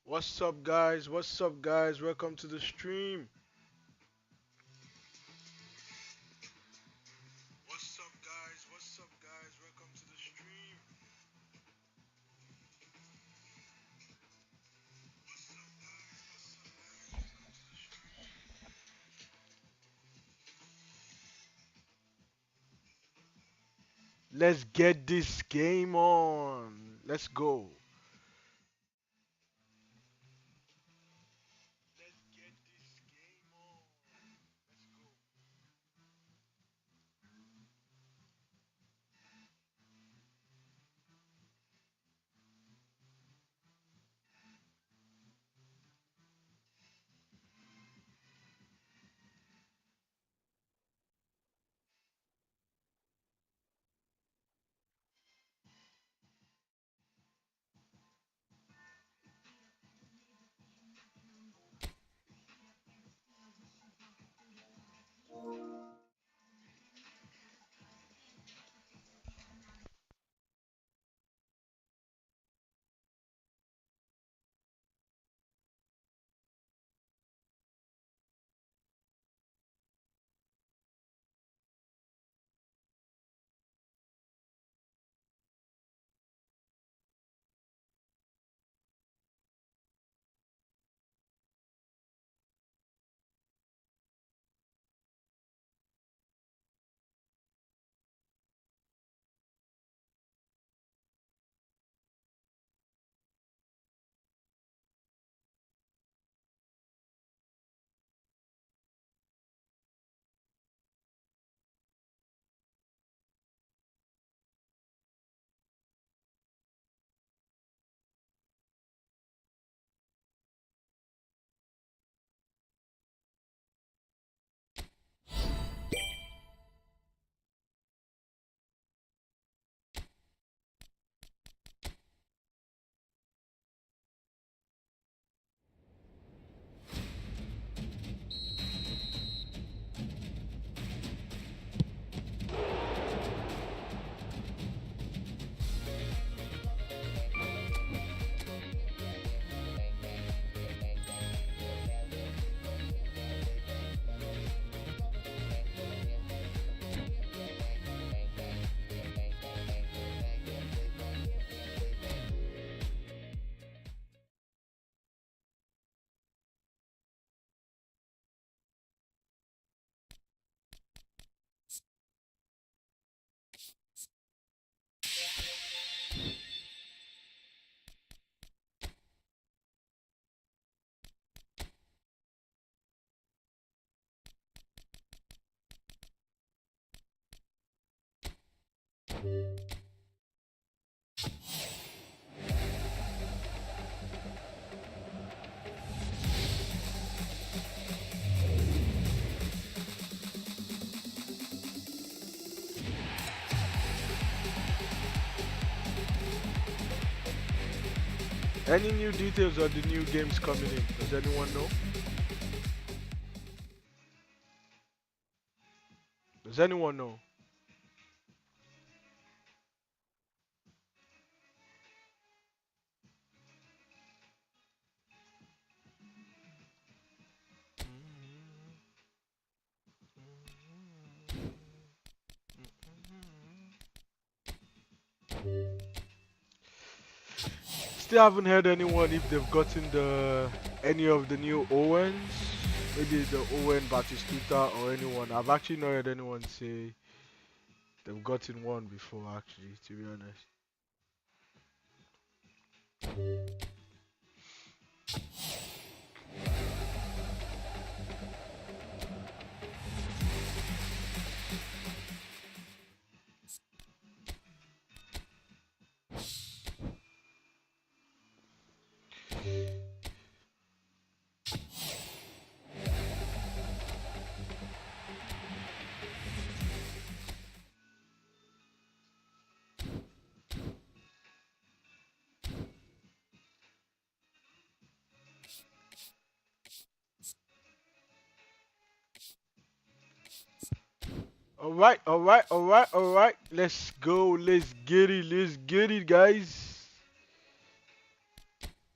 What's up, guys? What's up, guys? Welcome to the stream. What's up, guys? What's up, guys? Welcome to the stream. Let's get this game on. Let's go. Any new details on the new games coming in? Does anyone know? Does anyone know? Still haven't heard anyone if they've gotten the any of the new Owens. Maybe the Owen Batistuta or anyone. I've actually not heard anyone say they've gotten one before, actually, to be honest. Alright, alright, alright, alright. Let's go. Let's get it. Let's get it, guys.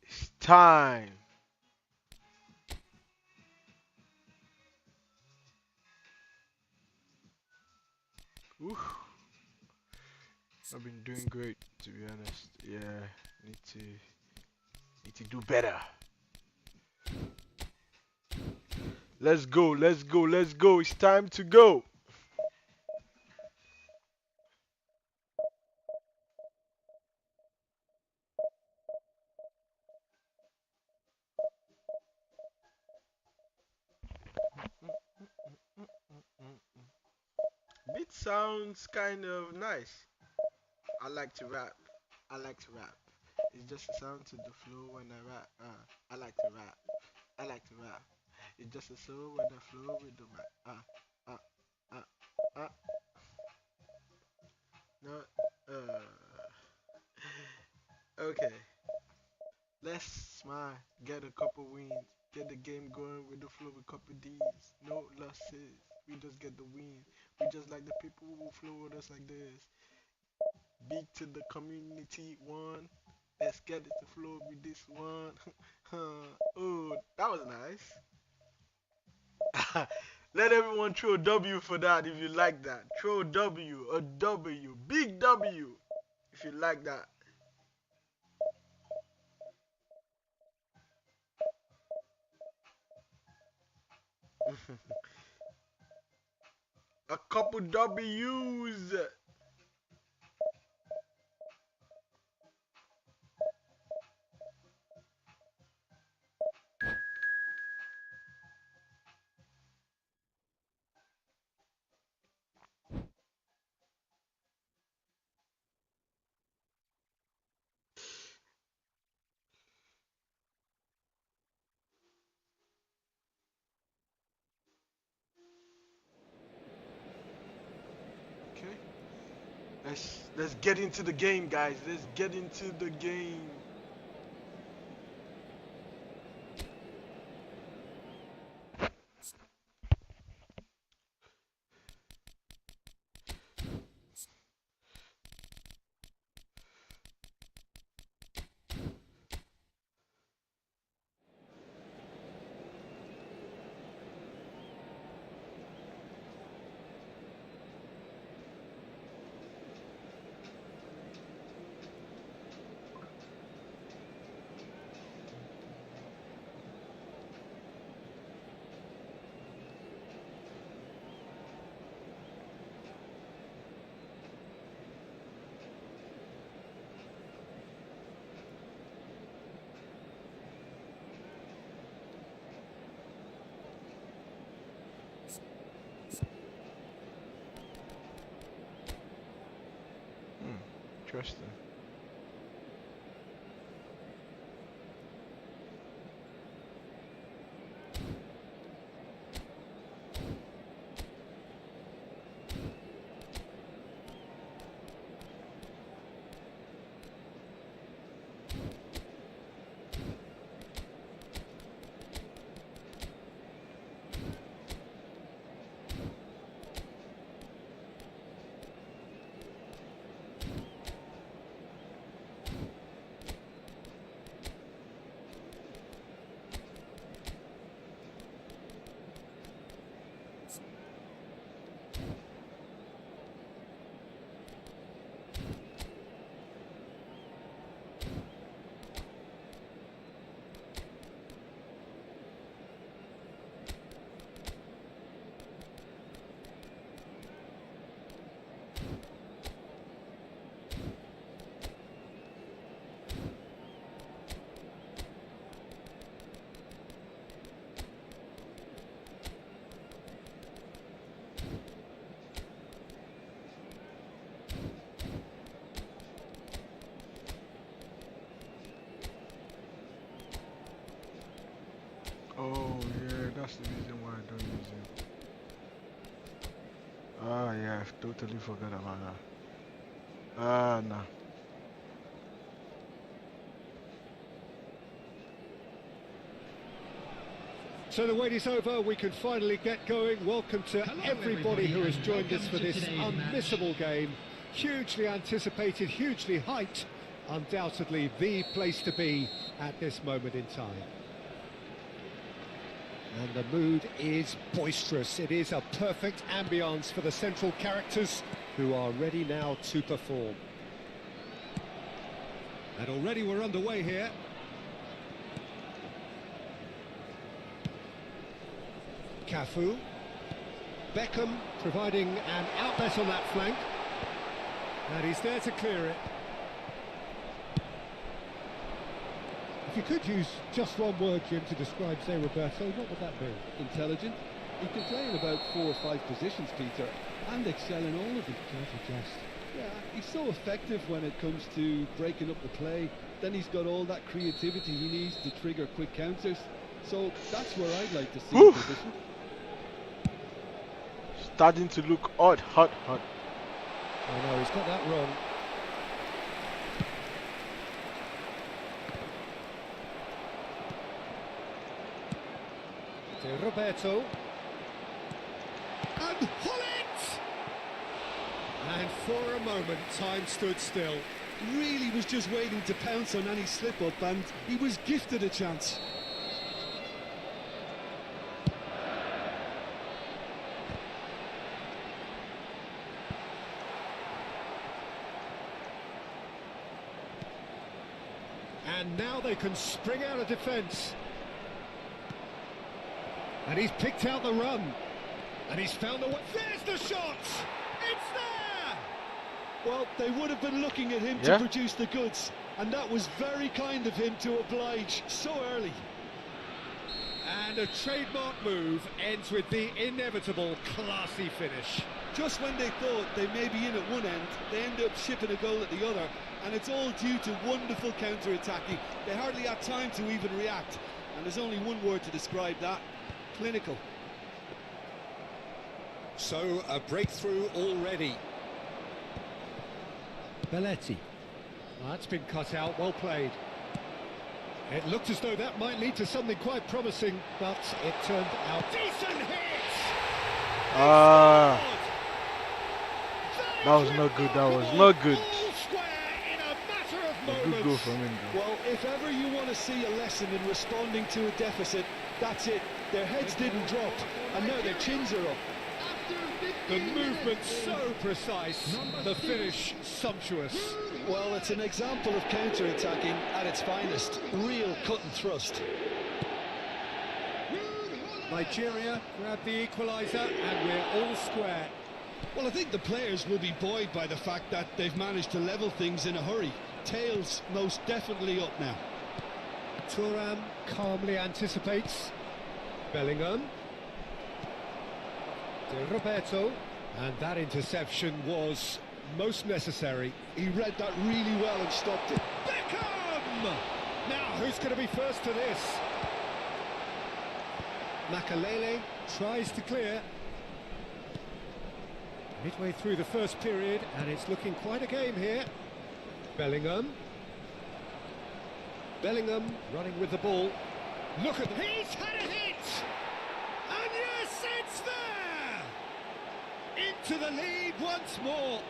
It's time. Oof. I've been doing great, to be honest. Yeah, need to do better. Let's go, let's go, let's go. It's time to go. Beat sounds kind of nice. I like to rap. I like to rap. It's just a sound to the flow when I rap. I like to rap. I like to rap. It's just a soul when I flow with the mic. Uh. No. Okay. Let's smile. Get a couple wins. Get the game going with the flow with couple D's. No losses. We just get the win. We just like the people who flow with us like this. Big to the community one. Let's get it to flow with this one. Oh, that was nice. Let everyone throw a W for that if you like that. Throw a W, a W, big W if you like that. A couple W's. Okay. Let's get into the game, guys. Let's get into the game. Interesting. Oh yeah, that's the reason why I don't use it. Ah yeah, I totally forgot about that. Ah nah. So the wait is over, we can finally get going. Welcome to everybody who has joined us for this unmissable game. Hugely anticipated, hugely hyped, undoubtedly the place to be at this moment in time. And the mood is boisterous. It is a perfect ambience for the central characters who are ready now to perform. And already we're underway here. Cafu. Beckham providing an outlet on that flank. And he's there to clear it. If you could use just one word, Jim, to describe, say, Roberto, what would that be? Intelligent. He can play in about 4 or 5 positions, Peter, and excel in all of them. Yeah, he's so effective when it comes to breaking up the play. Then he's got all that creativity he needs to trigger quick counters. So that's where I'd like to see him positioned. Starting to look odd, hot. Oh no, he's got that wrong. To Roberto. And Hullet! And for a moment, time stood still. Really was just waiting to pounce on any slip-up, and he was gifted a chance. And now they can spring out of defence. And he's picked out the run. And he's found the way. There's the shot! It's there! Well, they would have been looking at him to produce the goods, and that was very kind of him to oblige so early. And a trademark move ends with the inevitable classy finish. Just when they thought they may be in at one end, they end up shipping a goal at the other, and it's all due to wonderful counter-attacking. They hardly had time to even react, and there's only one word to describe that: clinical. So, a breakthrough already. Belletti. That's been cut out, well played. It looked as though that might lead to something quite promising, but it turned out... Decent hit! That was not good, that was not good. A good goal from him. Well, if ever you want to see a lesson in responding to a deficit, that's it. Their heads didn't drop, and now their chins are up. The movement so precise, the finish sumptuous. Well, it's an example of counter-attacking at its finest. Real cut and thrust. Nigeria grab the equaliser, and we're all square. Well, I think the players will be buoyed by the fact that they've managed to level things in a hurry. Tails most definitely up now. Thuram calmly anticipates. Bellingham. To Roberto. And that interception was most necessary. He read that really well and stopped it. Beckham! Now, who's going to be first to this? Makalele tries to clear. Midway through the first period, and it's looking quite a game here. Bellingham. Bellingham running with the ball. Look at that. He's had a hit! And yes, it's there! Into the lead once more.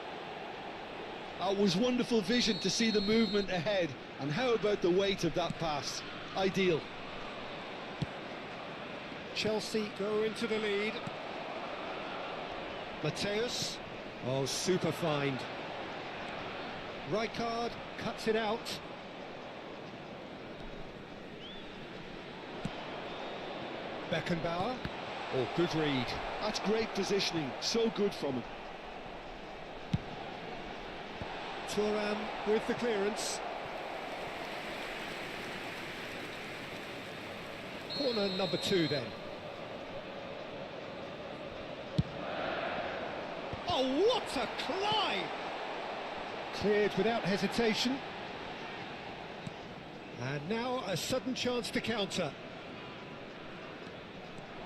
That was wonderful vision to see the movement ahead. And how about the weight of that pass? Ideal. Chelsea go into the lead. Mateus. Oh, super find. Rijkaard cuts it out. Beckenbauer. Oh, good read. That's great positioning. So good from him. Thuram with the clearance. Corner number 2 then. Oh, what a climb! Cleared without hesitation. And now a sudden chance to counter.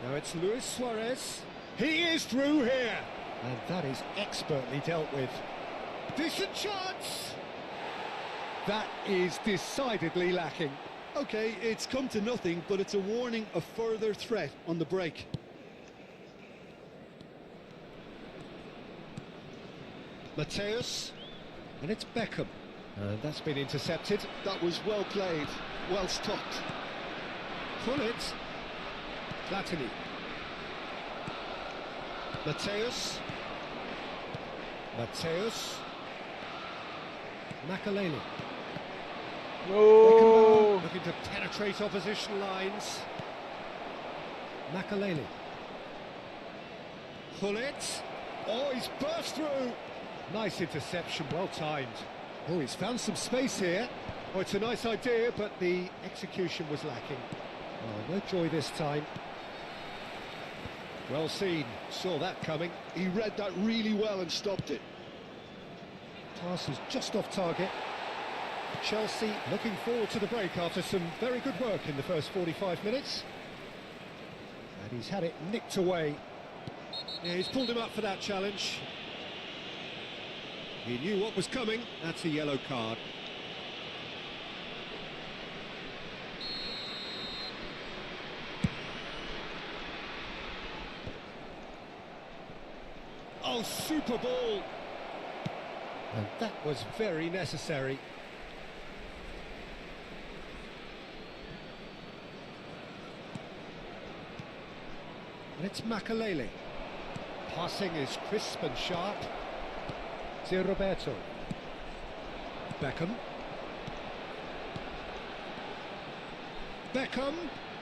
Now it's Luis Suarez. He is through here. And that is expertly dealt with. Decent chance! That is decidedly lacking. Okay, it's come to nothing, but it's a warning of further threat on the break. Mateus, and it's Beckham. That's been intercepted. That was well played, well stopped. Pull it. Platini. Mateus. Makaleli. No. Looking to penetrate opposition lines. Makaleli. Pull it. Oh, he's burst through. Nice interception, well timed. Oh, he's found some space here. Oh, it's a nice idea, but the execution was lacking. Oh, no joy this time. Well seen, saw that coming. He read that really well and stopped it. Pass is just off target. Chelsea looking forward to the break after some very good work in the first 45 minutes. And he's had it nicked away. Yeah, he's pulled him up for that challenge. He knew what was coming. That's a yellow card. Oh, super ball! And that was very necessary. And it's Makaleli. Passing is crisp and sharp. Roberto. Beckham.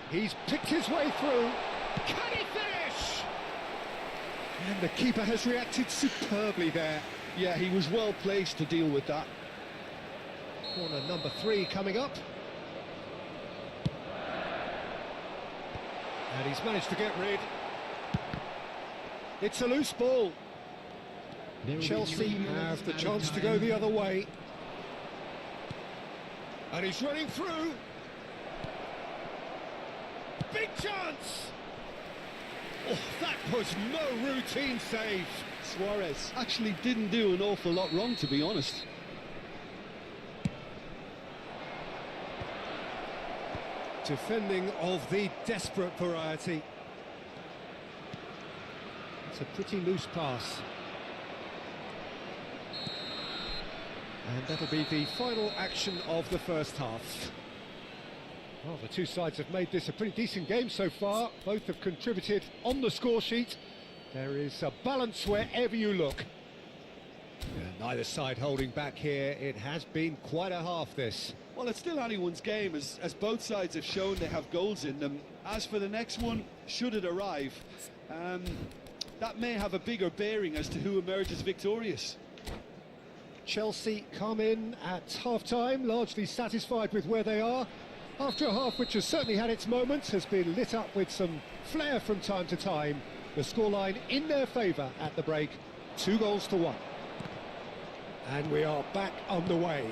He's picked his way through. Can he finish? And the keeper has reacted superbly there. Yeah, he was well placed to deal with that. Corner number 3 coming up. And he's managed to get rid. It's a loose ball. Chelsea have the chance to go the other way. And he's running through. Big chance! Oh, that was no routine save. Suarez actually didn't do an awful lot wrong, to be honest. Defending of the desperate variety. It's a pretty loose pass. And that'll be the final action of the first half. Well, the two sides have made this a pretty decent game so far. Both have contributed on the score sheet. There is a balance wherever you look. And neither side holding back here. It has been quite a half, this. Well, it's still anyone's game, as both sides have shown they have goals in them. As for the next one, should it arrive, that may have a bigger bearing as to who emerges victorious. Chelsea come in at half-time, largely satisfied with where they are. After a half which has certainly had its moments, has been lit up with some flair from time to time. The scoreline in their favour at the break, 2-1. And we are back on the way.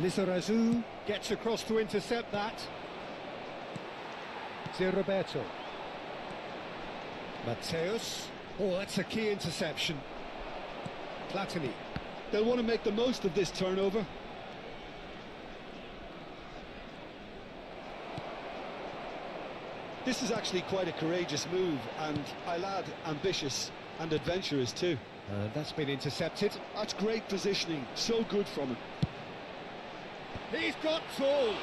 Lizarazu gets across to intercept that. Roberto. Mateus. Oh, that's a key interception. Platini. They'll want to make the most of this turnover. This is actually quite a courageous move, and I'll add ambitious and adventurous too. That's been intercepted. That's great positioning, so good from him. He's got full.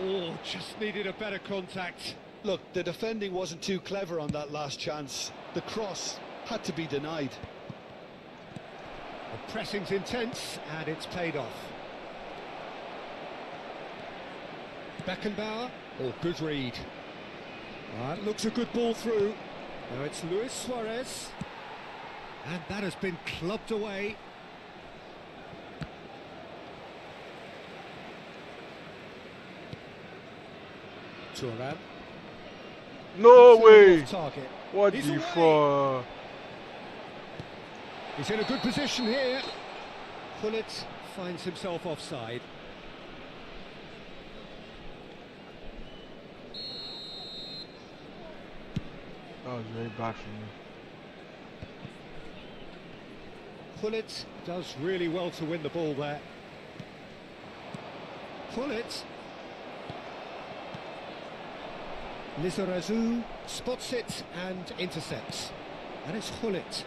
Oh, just needed a better contact. Look, the defending wasn't too clever on that last chance. The cross had to be denied. The pressing's intense, and it's paid off. Beckenbauer. Oh, good read. That looks a good ball through. Now it's Luis Suarez. And that has been clubbed away. Turan. No way! Target. What He's the away. fuck? He's in a good position here. Pullet finds himself offside. That was very bad for me. Pullet does really well to win the ball there. Pullet. Lizarazu spots it and intercepts. And it's Hullet.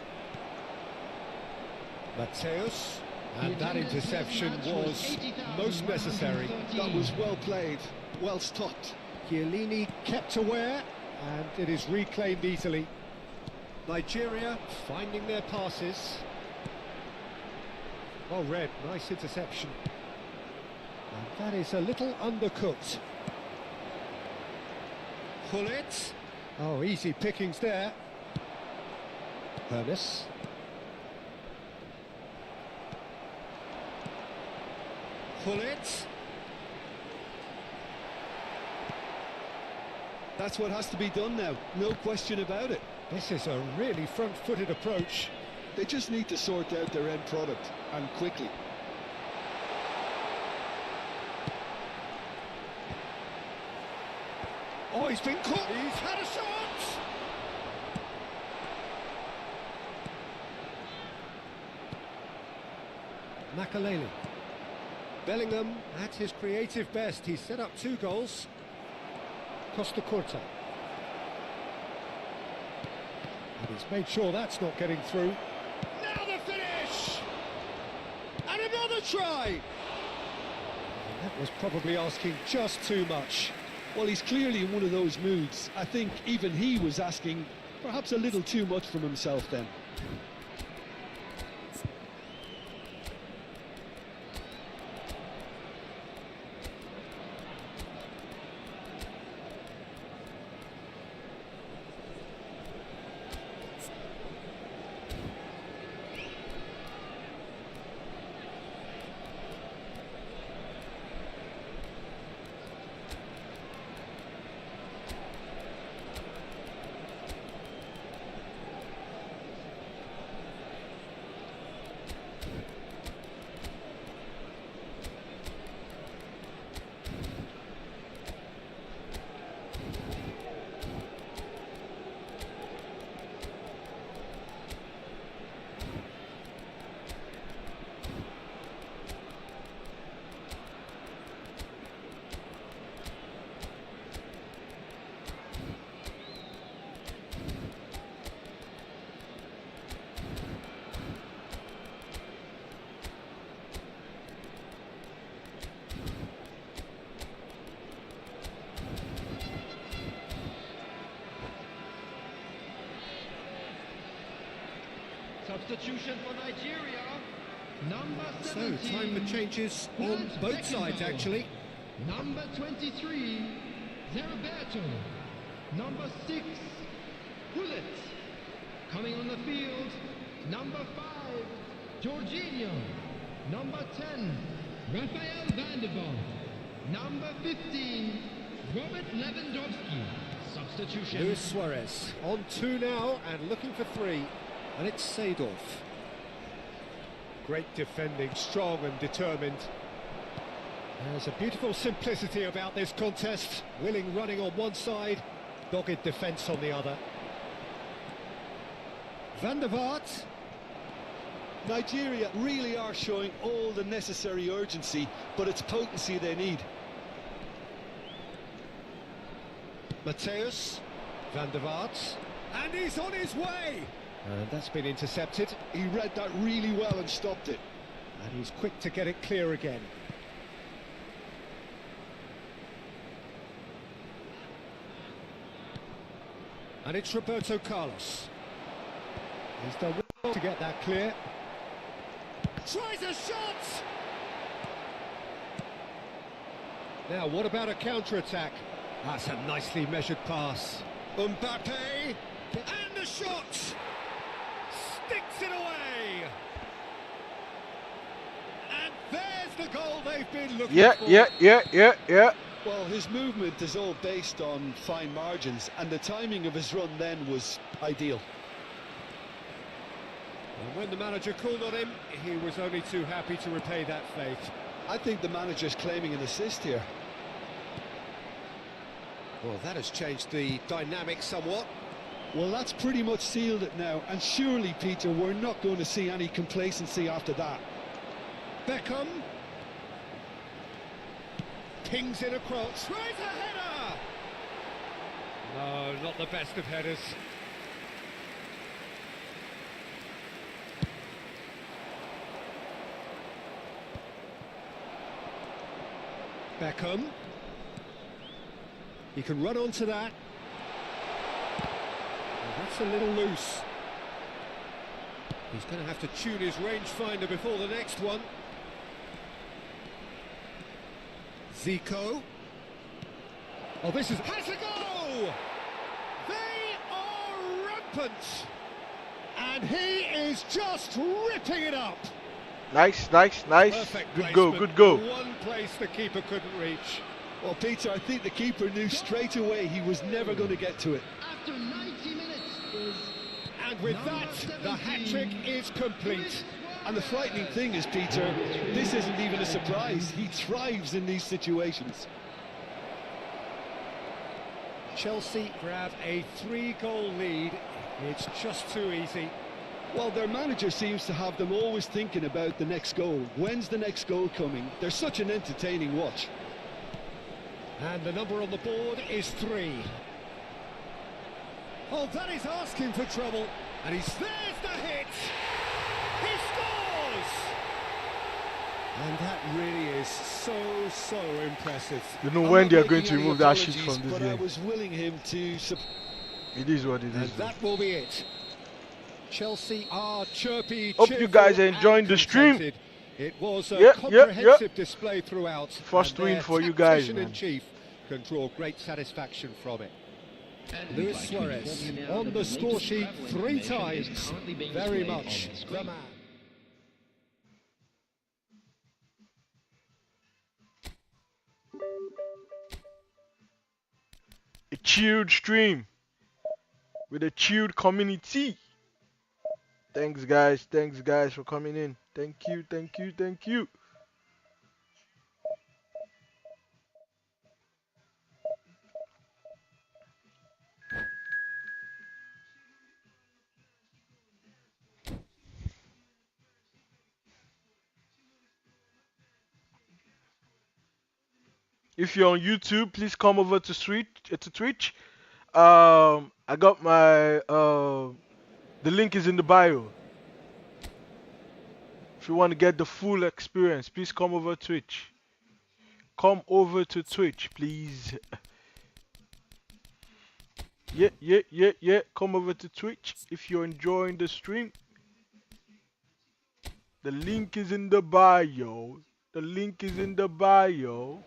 Mateus, and that interception was most necessary. That was well played, well stopped. Chiellini kept aware, and it is reclaimed easily. Nigeria finding their passes. Well read, nice interception. And that is a little undercooked. Gullit. Oh, easy pickings there. Ernest. Gullit. That's what has to be done now, no question about it. This is a really front-footed approach. They just need to sort out their end product, and quickly. Oh, he's been caught. He's had a shot. Makaleli. Bellingham at his creative best. He's set up 2 goals. Costa Curta. And he's made sure that's not getting through. Now the finish! And another try! And that was probably asking just too much. Well, he's clearly in one of those moods. I think even he was asking perhaps a little too much from himself then. Substitution for Nigeria. Number 17. So, time for changes on both sides, actually. Number 23, Zeraberto. Number 6, Gullit. Coming on the field, number 5, Jorginho. Number 10, Rafael van der Vaart. Number 15, Robert Lewandowski. Substitution. Luis Suarez on 2 now and looking for 3. And it's Seedorf. Great defending, strong and determined. There's a beautiful simplicity about this contest. Willing running on one side, dogged defence on the other. Van der Vaart. Nigeria really are showing all the necessary urgency, but it's potency they need. Mateus. Van der Vaart. And he's on his way! And that's been intercepted. He read that really well and stopped it. And he's quick to get it clear again. And it's Roberto Carlos. He's done well to get that clear. Tries a shot! Now, what about a counter-attack? That's a nicely measured pass. Mbappe! And the shot! Sticks it away! And there's the goal they've been looking for. Yeah. Well, his movement is all based on fine margins, and the timing of his run then was ideal. And when the manager called on him, he was only too happy to repay that faith. I think the manager's claiming an assist here. Well, that has changed the dynamic somewhat. Well, that's pretty much sealed it now, and surely, Peter, we're not going to see any complacency after that. Beckham. Pings it across. Tries a header! No, not the best of headers. Beckham. He can run onto that. Well, that's a little loose. He's going to have to tune his rangefinder before the next one. Zico. Oh, this is... Has a go! They are rampant! And he is just ripping it up! Nice, nice, nice. Perfect Good go, placement. good go. One place the keeper couldn't reach. Well, Peter, I think the keeper knew straight away he was never going to get to it. After 90 minutes is And with that, the hat-trick is complete. And the frightening thing is, Peter, this isn't even a surprise. He thrives in these situations. Chelsea grab a 3-goal lead. It's just too easy. Well, their manager seems to have them always thinking about the next goal. When's the next goal coming? They're such an entertaining watch. And the number on the board is 3. Oh, that is asking for trouble. And there's the hit. He scores! And that really is so impressive. You know I'm when not they are making going to any remove that shit apologies, from this but I game. was willing him to... It is what it And is. Though. that will be it. Chelsea are chirpy. Hope you guys are cheerful enjoying and the stream. contented. It was a Yep, comprehensive display throughout. First and win their for you guys, man. tactician-in-chief can draw great satisfaction from it. And Luis we'd like to Suarez inform you now on that the the score latest sheet travel 3 information is times. currently being Very displayed much on the the screen. man. A chilled stream with a chilled community. Thanks guys for coming in. Thank you, thank you, thank you. If you're on YouTube, please come over to Twitch. I got my the link is in the bio. If you want to get the full experience, please come over to Twitch. Come over to Twitch, please. Yeah. Come over to Twitch if you're enjoying the stream. The link is in the bio. The link is in the bio.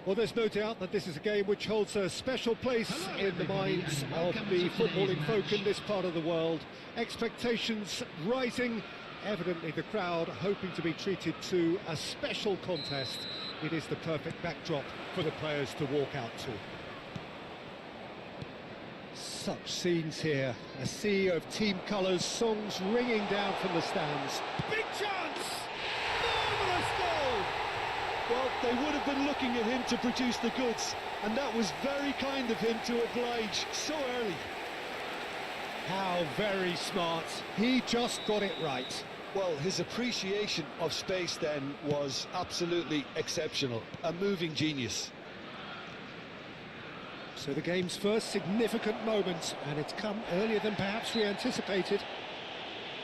Well, there's no doubt that this is a game which holds a special place in the minds of the footballing folk in this part of the world. Expectations rising, evidently the crowd hoping to be treated to a special contest. It is the perfect backdrop for the players to walk out to. Such scenes here, a sea of team colours, songs ringing down from the stands. Big chance! Marvellous goal! Well, They would have been looking at him to produce the goods, and that was very kind of him to oblige so early. How very smart. He just got it right. Well, his appreciation of space then was absolutely exceptional. A moving genius. So the game's first significant moment, and it's come earlier than perhaps we anticipated.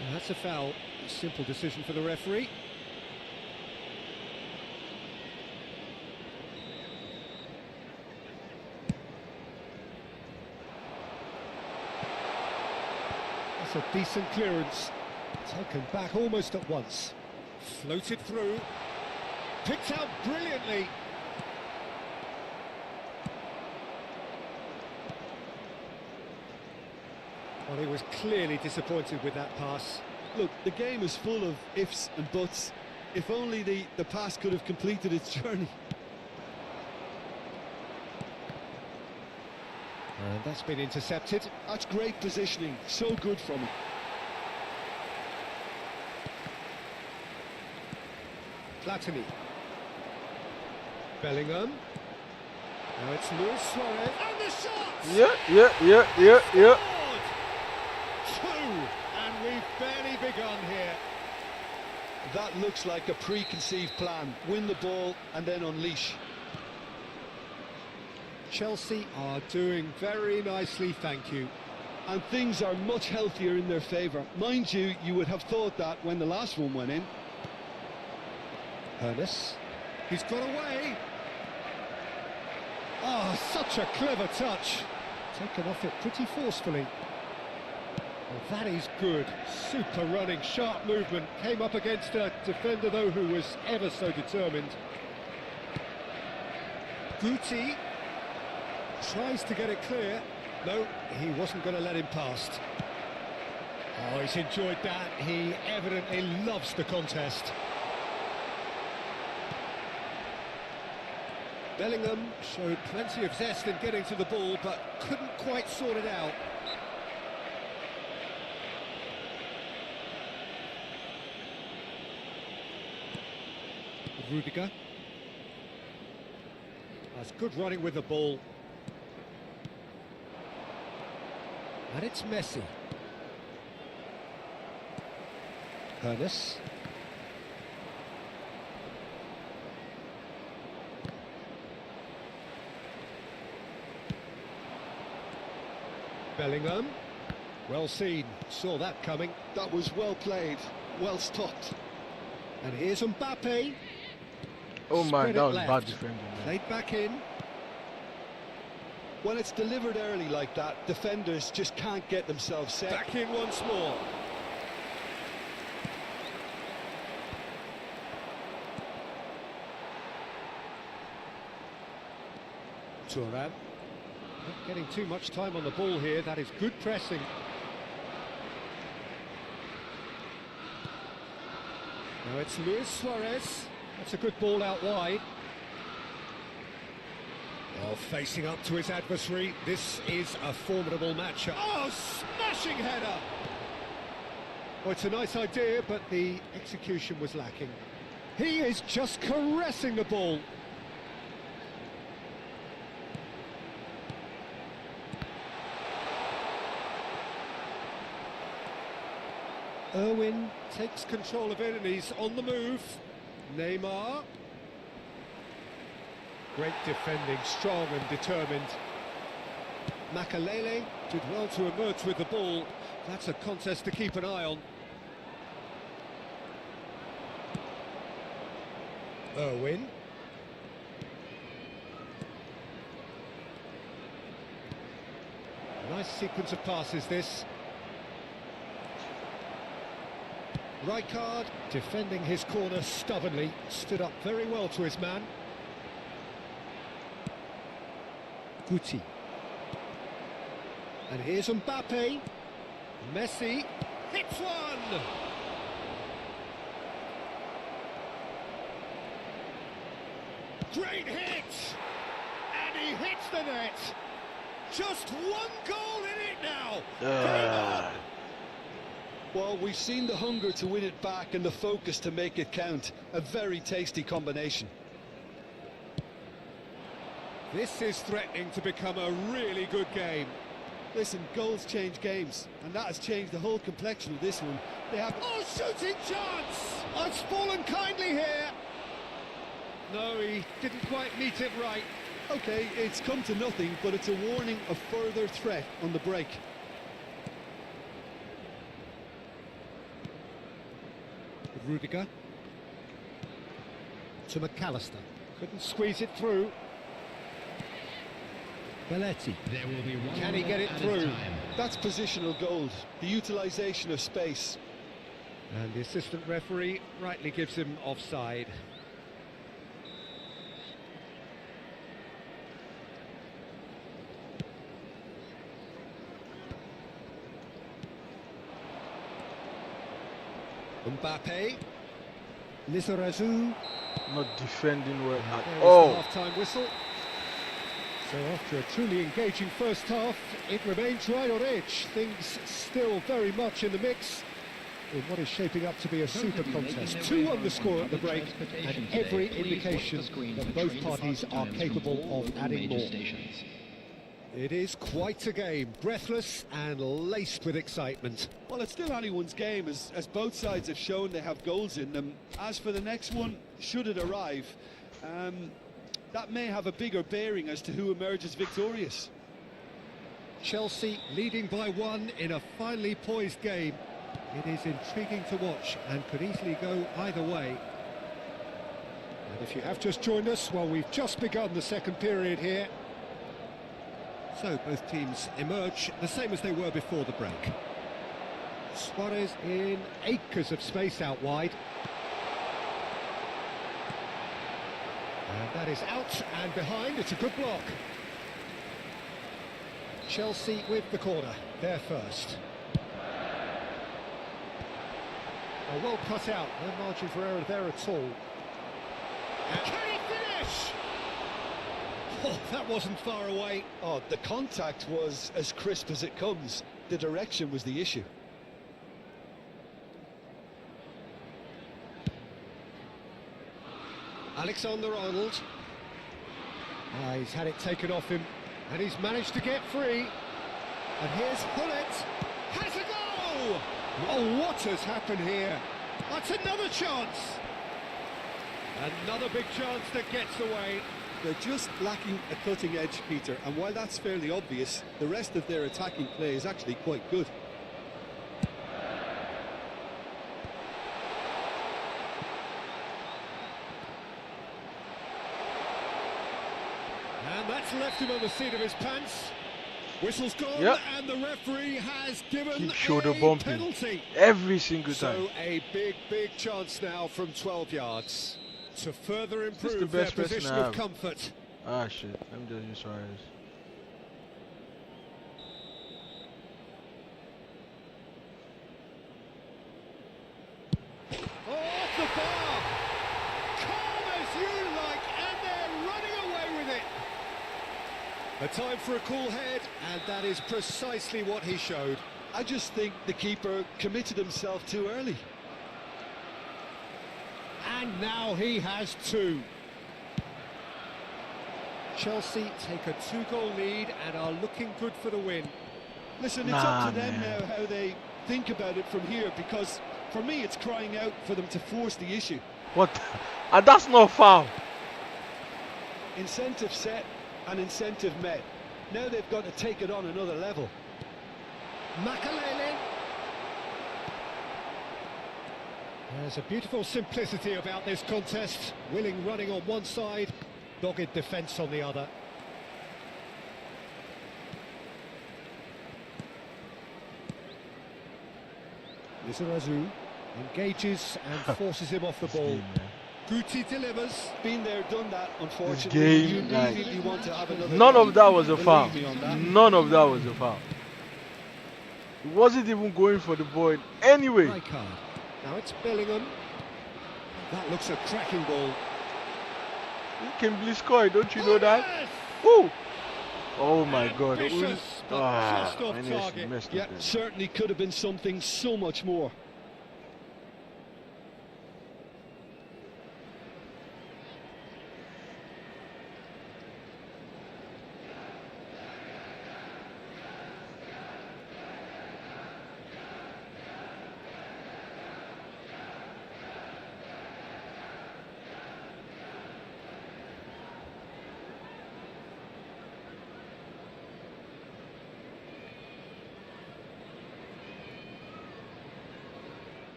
And that's a foul. A simple decision for the referee. That's a decent clearance. Taken back almost at once. Floated through. Picked out brilliantly. Well, he was clearly disappointed with that pass. Look, the game is full of ifs and buts. If only the pass could have completed its journey. And that's been intercepted. That's great positioning. So good from him. Platini. Bellingham. Now it's Luis Suarez. And the shot! Yeah. Scored! Two! And we've barely begun here. That looks like a preconceived plan. Win the ball and then unleash. Chelsea are doing very nicely, thank you. And things are much healthier in their favour. Mind you, you would have thought that when the last one went in. Ernest. He's got away. Oh, such a clever touch. Taken off it pretty forcefully. Well, that is good. Super running, sharp movement. Came up against a defender, though, who was ever so determined. Guti tries to get it clear. No, he wasn't going to let him past. Oh, he's enjoyed that. He evidently loves the contest. Bellingham showed plenty of zest in getting to the ball, but couldn't quite sort it out. Rudiger. That's good running with the ball. And it's Messi. Ernest. Bellingham. Well seen. Saw that coming. That was well played, well stopped. And here's Mbappe. Oh my, Spread that it was left. bad defending. Man. Played back in. When it's delivered early like that, defenders just can't get themselves set. Back in once more. Turan. Not getting too much time on the ball here. That is good pressing. Now it's Luis Suarez. That's a good ball out wide. Well, facing up to his adversary, this is a formidable matchup. Oh, smashing header! Well, it's a nice idea, but the execution was lacking. He is just caressing the ball. Irwin takes control of it and he's on the move. Neymar. Great defending, strong and determined. Makalele did well to emerge with the ball. That's a contest to keep an eye on. Irwin. Nice sequence of passes this. Rijkaard defending his corner stubbornly, stood up very well to his man. Guti. And here's Mbappe. Messi hits one! Great hit! And he hits the net! Just one goal in it now! Game on! Well, we've seen the hunger to win it back and the focus to make it count. A very tasty combination. This is threatening to become a really good game. Listen, goals change games, and that has changed the whole complexion of this one. They have... Oh, shooting chance! It's fallen kindly here. No, he didn't quite meet it right. Okay, it's come to nothing, but it's a warning of further threat on the break. Rudiger. To McAllister. Couldn't squeeze it through. Belletti. There will be one Can he get it at a through? time. That's positional gold, the utilisation of space. And the assistant referee rightly gives him offside. Mbappe. Lizarazu. Not defending well at There's all. the half-time whistle. So after a truly engaging first half, it remains right on edge. Things still very much in the mix in what is shaping up to be a super contest. 2-1 the score at the break, and every indication that both parties are capable of adding more. It is quite a game, breathless and laced with excitement. Well, it's still anyone's game, as both sides have shown they have goals in them. As for the next one, should it arrive, that may have a bigger bearing as to who emerges victorious. Chelsea leading by 1 in a finely poised game. It is intriguing to watch and could easily go either way. And if you have just joined us, well, we've just begun the second period here. So both teams emerge the same as they were before the break. Suarez in acres of space out wide. And that is out and behind. It's a good block. Chelsea with the corner. They're first. Oh, well cut out. No margin for error there at all. And can he finish? Oh, that wasn't far away. Oh, the contact was as crisp as it comes. The direction was the issue. Alexander-Arnold. He's had it taken off him, and he's managed to get free. And here's Hullet. Has a goal! Oh, what has happened here? That's another chance. Another big chance that gets away. They're just lacking a cutting edge, Peter, and while that's fairly obvious, the rest of their attacking play is actually quite good. And that's left him on the seat of his pants. Whistle's gone, Yep. and the referee has given Keep shoulder a bumping penalty. every single time. So a big chance now from 12 yards to further improve their best person position I of have. comfort. Ah shit, let me just use Suarez. Off the bar! Calm as you like, and they're running away with it. A time for a cool head, and that is precisely what he showed. I just think the keeper committed himself too early. And now he has 2. Chelsea take a 2-goal lead and are looking good for the win. Listen, it's up to Nah, them man. now how they think about it from here, because for me it's crying out for them to force the issue. What? And that's not foul. Incentive set and incentive met. Now they've got to take it on another level. Makalele. There's a beautiful simplicity about this contest. Willing running on one side, dogged defence on the other. Lizarazu engages and forces him off the ball. Guti delivers. Been there, done that, unfortunately. Game, You like, really want to have another None go. of that was a Believe foul. me on that. None of that was a foul. He wasn't even going for the ball anyway. Rijkaard. Now it's Bellingham. That looks a cracking ball. He can be scored, don't you know that? Woo! Oh my god. Ambitious, but just off I target. messed Yeah, up there. certainly could have been something so much more.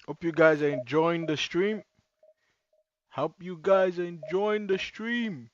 Hope you guys are enjoying the stream. Hope you guys are enjoying the stream.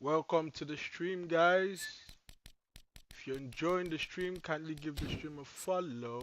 Welcome to the stream, guys. If you're enjoying the stream, kindly give the stream a follow.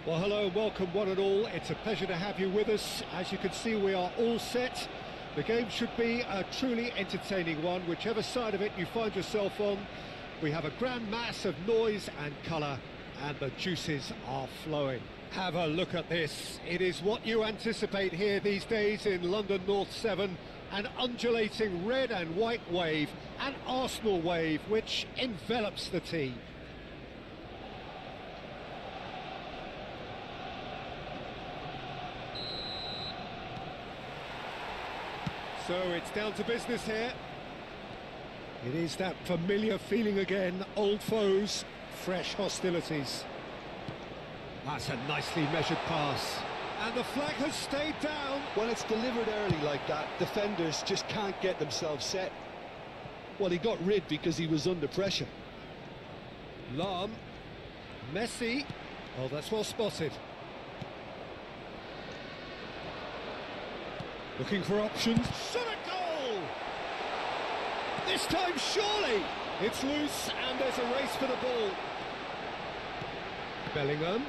Well, hello and welcome one and all. It's a pleasure to have you with us. As you can see, we are all set. The game should be a truly entertaining one, whichever side of it you find yourself on. We have a grand mass of noise and colour, and the juices are flowing. Have a look at this. It is what you anticipate here these days in London North 7. An undulating red and white wave, an Arsenal wave, which envelops the team. So it's down to business here. It is that familiar feeling again, old foes, fresh hostilities. That's a nicely measured pass. And the flag has stayed down. When it's delivered early like that, defenders just can't get themselves set. Well, he got rid because he was under pressure. Lam. Messi. Oh, that's well spotted. Looking for options. Shot a goal! This time, surely! It's loose, and there's a race for the ball. Bellingham.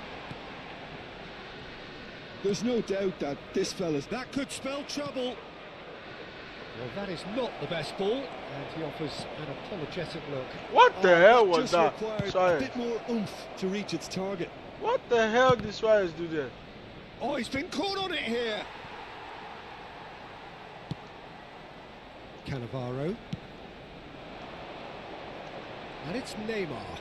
There's no doubt that this fella's... That could spell trouble. Well, that is not the best ball, and he offers an apologetic look. What the hell was just that? required a Sorry. bit more oomph to reach its target. What the hell did Suarez do there? Oh, he's been caught on it here. Cannavaro. And it's Neymar.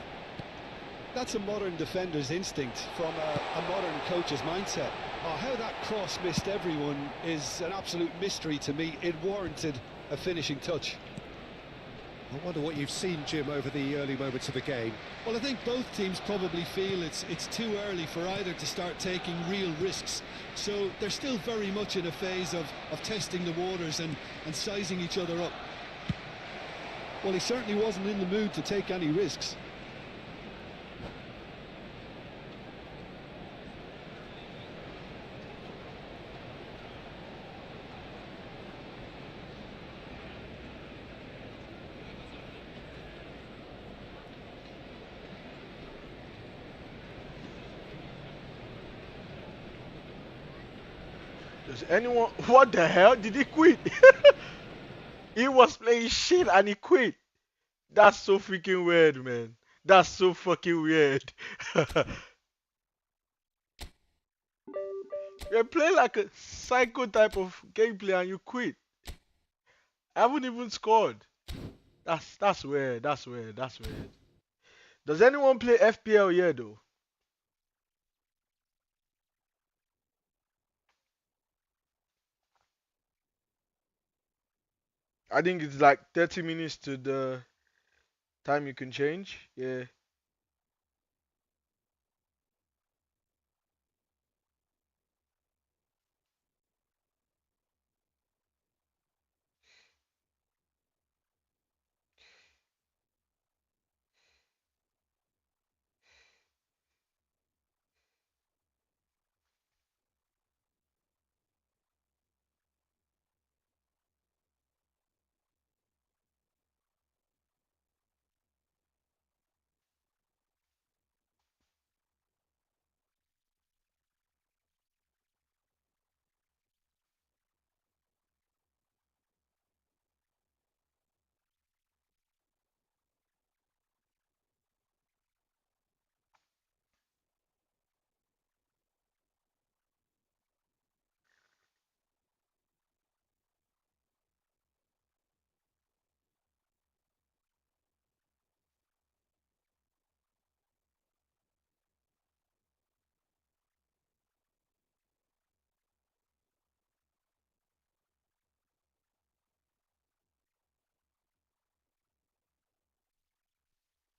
That's a modern defender's instinct from a modern coach's mindset. Oh, how that cross missed everyone is an absolute mystery to me. It warranted a finishing touch. I wonder what you've seen, Jim, over the early moments of the game. Well, I think both teams probably feel it's too early for either to start taking real risks. So they're still very much in a phase of testing the waters and sizing each other up. Well, he certainly wasn't in the mood to take any risks. Does anyone... What the hell? Did he quit? He was playing shit and he quit. That's so freaking weird, man. That's so fucking weird. You're playing like a psycho type of gameplay and you quit. I haven't even scored. That's weird. That's weird. That's weird. Does anyone play FPL yet though? I think it's like 30 minutes to the time you can change. Yeah.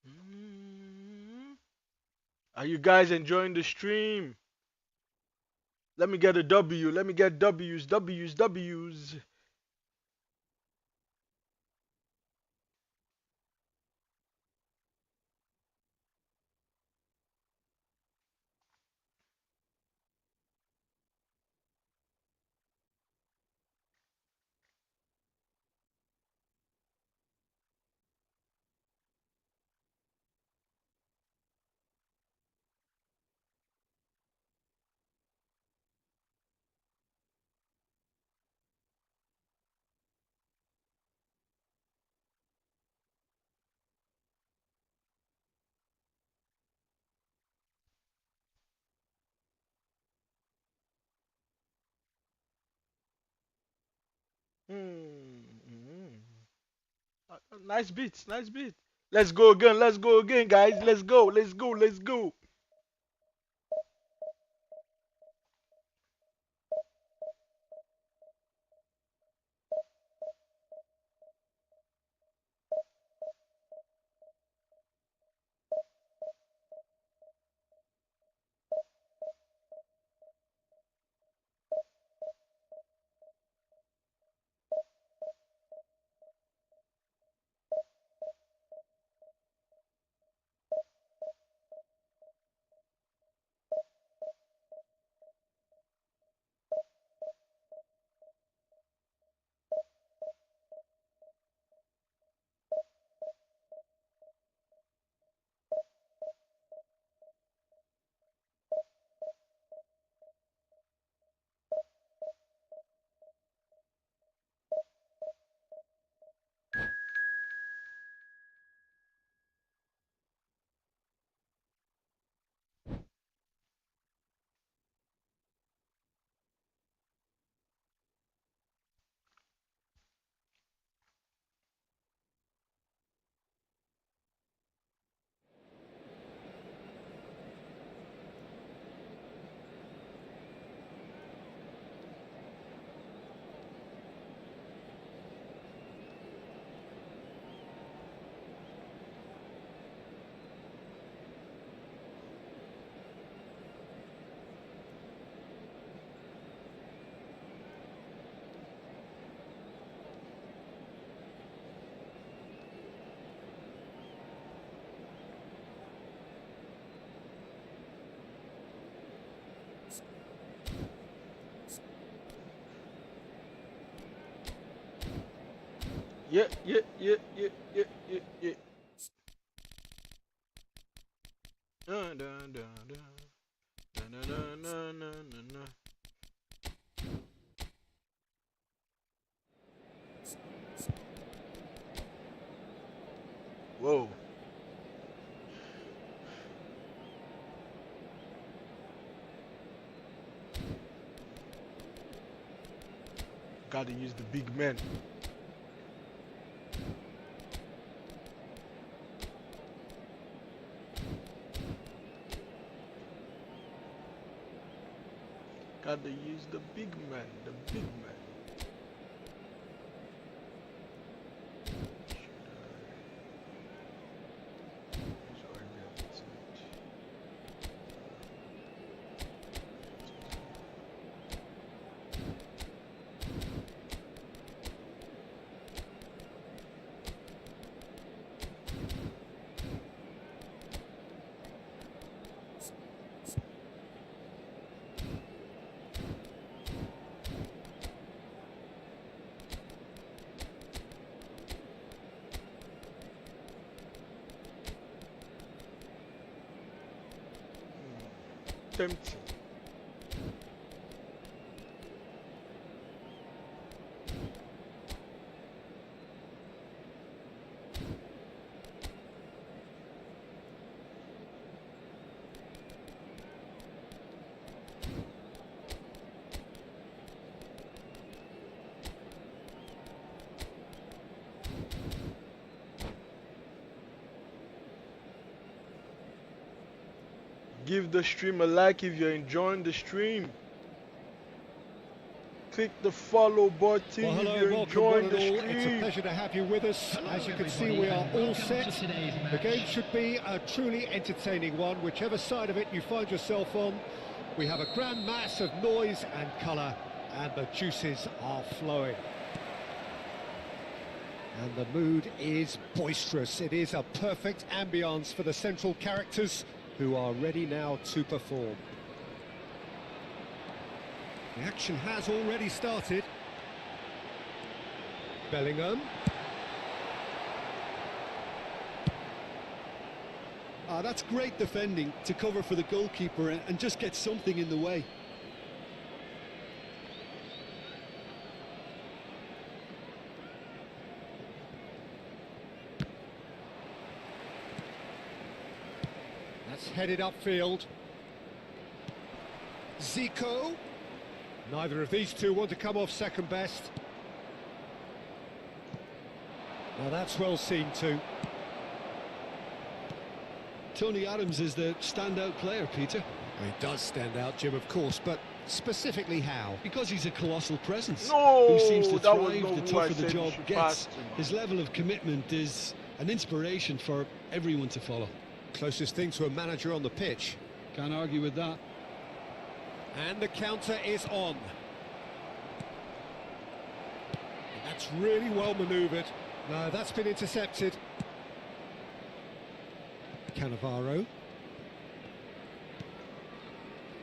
Mm. Are you guys enjoying the stream? Let me get a W. Let me get W's, W's, W's. Hmm. Nice beats, nice beat. Let's go again, guys. Let's go, let's go, let's go. Yeah, yeah, yeah, yeah, yeah, yeah, yeah. Dun, dun, dun, dun. Dun, dun, dun, dun, dun, dun, dun. Whoa. Gotta use the big man. Gotta use the big man, the big man. Should tempting. Give the stream a like if you're enjoying the stream. Click the follow button Well, if hello, you're welcome one enjoying and the all. It's a stream. pleasure to have you with us. Hello, As you can see, everybody, we are and all welcome set. to today's The match. game should be a truly entertaining one, whichever side of it you find yourself on. We have a grand mass of noise and colour, and the juices are flowing. And the mood is boisterous. It is a perfect ambience for the central characters, who are ready now to perform. The action has already started. Bellingham. That's great defending to cover for the goalkeeper and just get something in the way. That's headed upfield. Zico. Neither of these two want to come off second best. Well, that's well seen too. Tony Adams is the standout player, Peter. He does stand out, Jim, of course, but specifically how? Because he's a colossal presence No, who seems to that was thrive not the who I tougher the said you job should gets. pass to, man. His level of commitment is an inspiration for everyone to follow. Closest thing to a manager on the pitch. Can't argue with that. And the counter is on. That's really well manoeuvred. No, that's been intercepted. Cannavaro.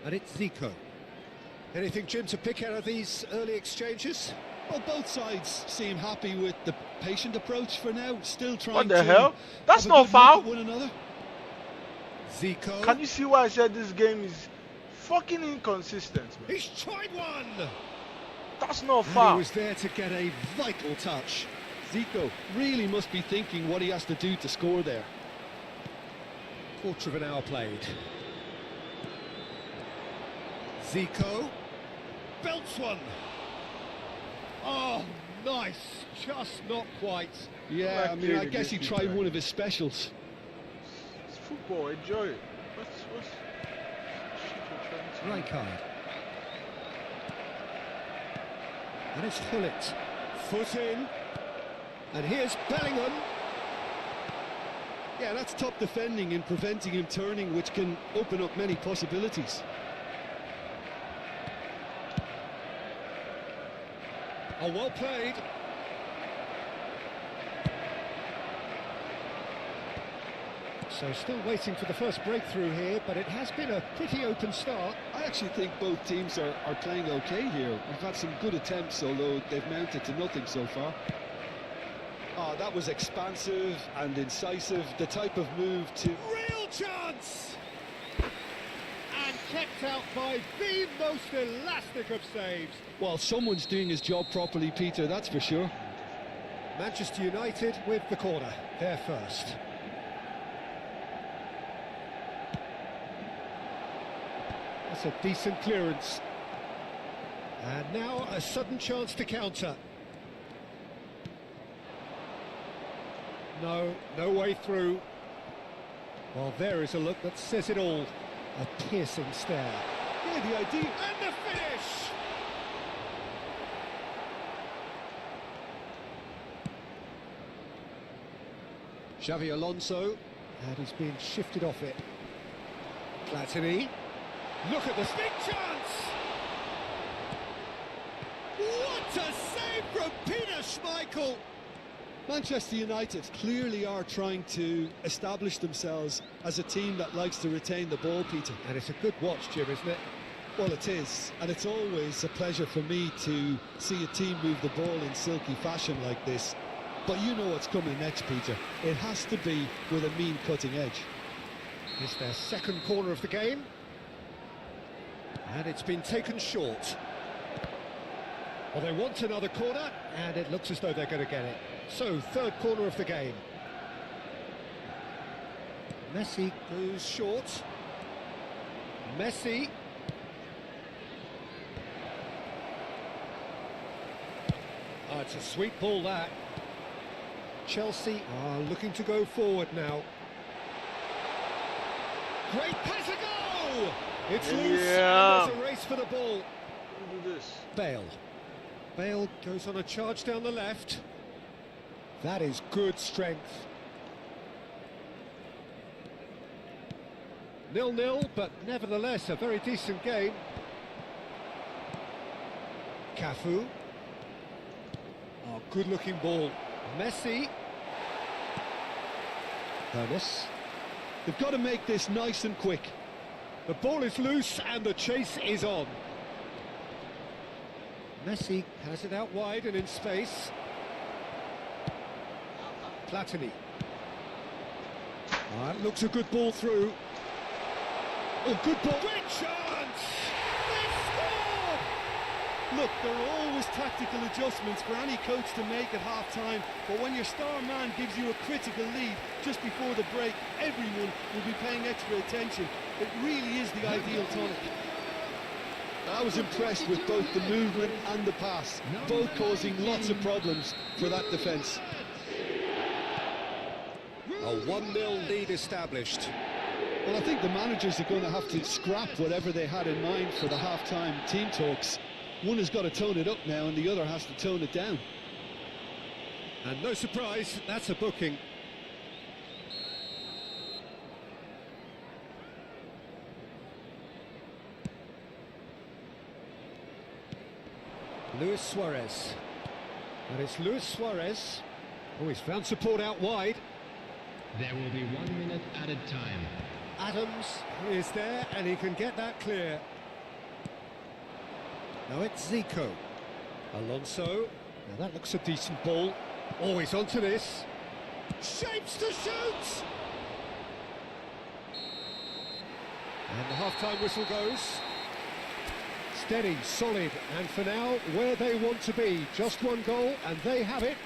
And it's Zico. Anything, Jim, to pick out of these early exchanges? Well, both sides seem happy with the patient approach for now. Still trying What the to hell? That's have a not good look foul. at one another. Zico. Can you see why I said this game is fucking inconsistent, man? He's tried one! That's not And he foul. was there to get a vital touch. Zico really must be thinking what he has to do to score there. Quarter of an hour played. Zico. Belts one. Oh, nice. Just not quite. Yeah, I mean, I guess he tried one. one of his specials. It's football, enjoy it. What's shit you're trying to Rijkaard. And it's Hullet. Foot in. And here's Bellingham. Yeah, that's top defending and preventing him turning, which can open up many possibilities. Oh, well played. So still waiting for the first breakthrough here, but it has been a pretty open start. I actually think both teams are playing okay here. We've had some good attempts, although they've mounted to nothing so far. Oh, that was expansive and incisive, the type of move to... Real chance! And kept out by the most elastic of saves. Well, someone's doing his job properly, Peter, that's for sure. Manchester United with the corner, they're first. That's a decent clearance. And now a sudden chance to counter. No way through. Well, there is a look that says it all. A piercing stare. Yeah, the idea... And the finish! Xavi Alonso. And he's being shifted off it. Platini. Look at this big chance! What a save from Peter Schmeichel! Manchester United clearly are trying to establish themselves as a team that likes to retain the ball, Peter. And it's a good watch, Jim, isn't it? Well, it is, and it's always a pleasure for me to see a team move the ball in silky fashion like this. But you know what's coming next, Peter. It has to be with a mean cutting edge. It's their second corner of the game. And it's been taken short. Well, they want another corner, and it looks as though they're going to get it. So, third corner of the game. Messi goes short. Messi. Oh, it's a sweet ball, that. Chelsea are looking to go forward now. Great pass a go! It's loose, Yeah. and there's a race for the ball. Look at this. Bale. Bale goes on a charge down the left. That is good strength. 0-0, but nevertheless a very decent game. Cafu. Oh, good-looking ball. Messi. Bonus. They've got to make this nice and quick. The ball is loose and the chase is on. Messi has it out wide and in space. Platini. Oh, that looks a good ball through. Oh, good ball. Great chance! They scored! Look, there are always tactical adjustments for any coach to make at half-time, but when your star man gives you a critical lead just before the break, everyone will be paying extra attention. It really is the ideal tonic. I was impressed with both the movement and the pass, both causing lots of problems for that defence. A 1-0 lead established. Well, I think the managers are going to have to scrap whatever they had in mind for the half-time team talks. One has got to tone it up now and the other has to tone it down. And no surprise, that's a booking. Luis Suarez. And it's Luis Suarez. Oh, he's found support out wide. There will be 1 minute added time. Adams is there and he can get that clear. Now it's Zico. Alonso. Now that looks a decent ball. Oh, he's onto this. Shapes to shoot! And the half-time whistle goes. Steady, solid, and for now, where they want to be. Just one goal, and they have it.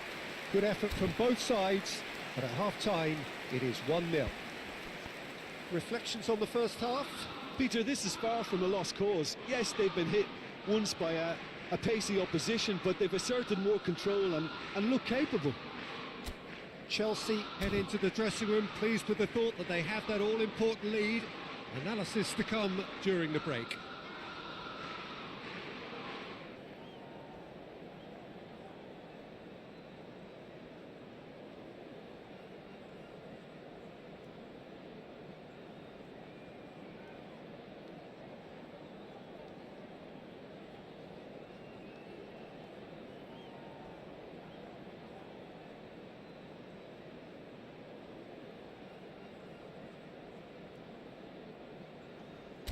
Good effort from both sides, but at half-time, it is 1-0. Reflections on the first half? Peter, this is far from a lost cause. Yes, they've been hit once by a pacey opposition, but they've asserted more control and look capable. Chelsea head into the dressing room pleased with the thought that they have that all-important lead. Analysis to come during the break.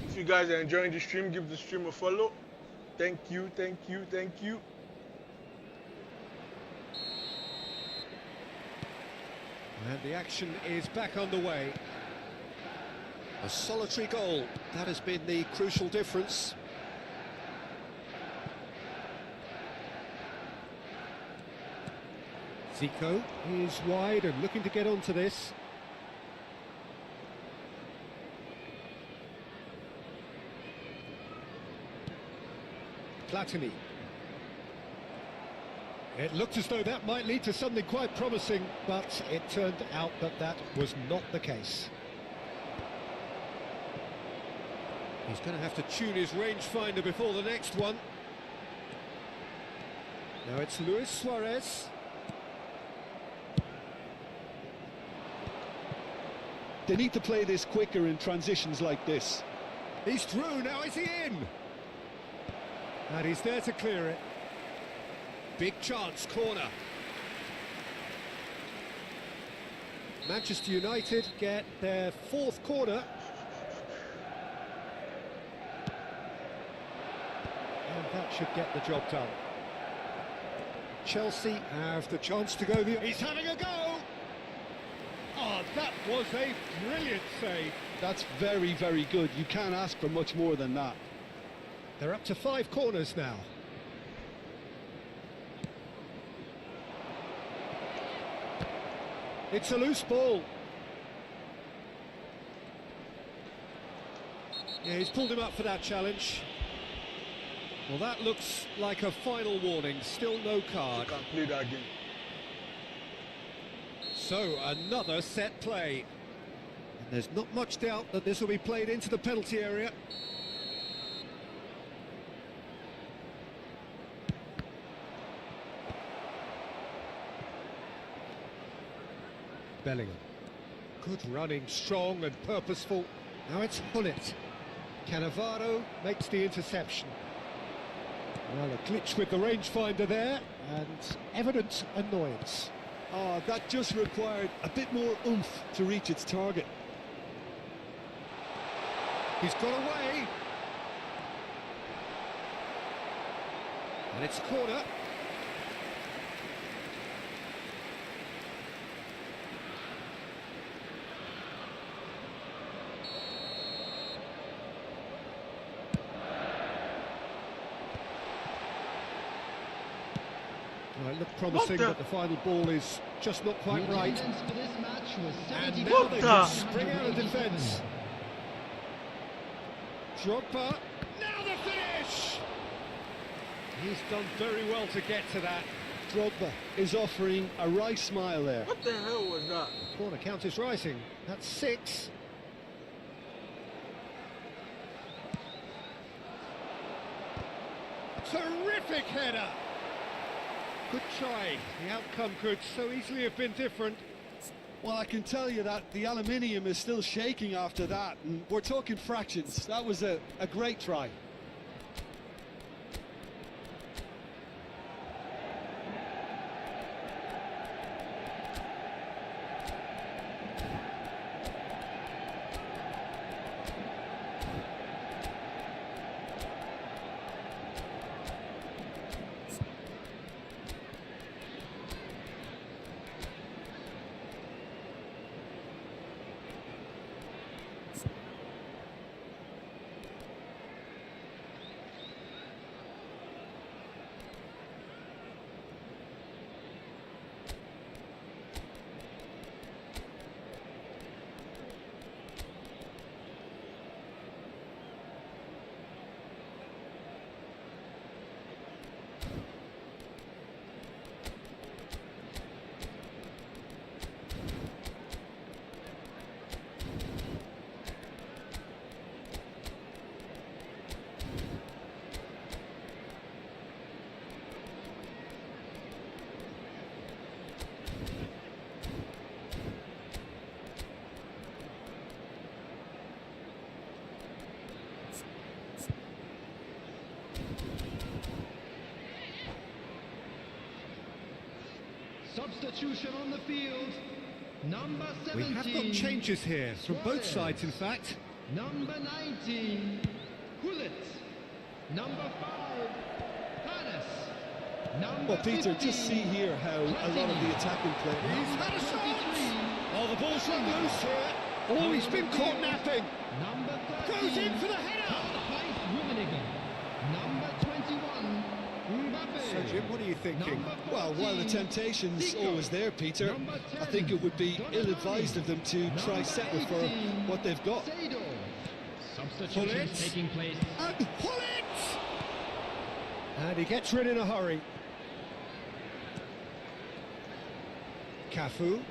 If you guys are enjoying the stream, give the stream a follow. Thank you, thank you, thank you. And the action is back underway. A solitary goal, that has been the crucial difference. Zico is wide and looking to get onto this. Platini. It looked as though that might lead to something quite promising, but it turned out that that was not the case. He's going to have to tune his rangefinder before the next one. Now it's Luis Suarez. They need to play this quicker in transitions like this. He's through, now is he in? And he's there to clear it. Big chance, corner. Manchester United get their fourth corner. And that should get the job done. Chelsea have the chance to go the... He's having a go! Oh, that was a brilliant save. That's very, very good. You can't ask for much more than that. They're up to 5 corners now. It's a loose ball. Yeah, he's pulled him up for that challenge. Well, that looks like a final warning. Still no card. Can't play that game. So, another set play. And there's not much doubt that this will be played into the penalty area. Bellingham. Good running, strong and purposeful. Now it's Hullet. Cannavaro makes the interception. Well, a glitch with the rangefinder there, and evident annoyance. Oh, that just required a bit more oomph to reach its target. He's got away. And it's a corner. Well, it looked promising, but the final ball is just not quite The right. attendance for this match was And 70. now they the- can spring out of defence. Drogba, now the finish! He's done very well to get to that. Drogba is offering a wry smile there. What the hell was that? Corner count is rising. That's 6. Terrific header! Good try. The outcome could so easily have been different. Well, I can tell you that the aluminium is still shaking after that, and we're talking fractions. That was a great try. Substitution on the field. Number 17. We have got changes here, from both sides in fact. Number 19. Hullet. Number 5. Panis. Number Well, Peter, 50, just see here how a lot of the attacking players... He's had a shot! 23. Oh, the ball's run loose here. Oh, he's been caught napping. Number 13. Goes in for the header. Karl-Heinz Rummenigge. Number 21. Mbappe. So, Jim, what are you thinking? Number Well, while the 14, temptation's Zico. always there, Peter, Number I 10, think it would be Donadoni. ill-advised of them to try Number settle for 18, what they've got. Sado. Substitutions Substitutions taking place. And pull it! And he gets rid in a hurry. Cafu.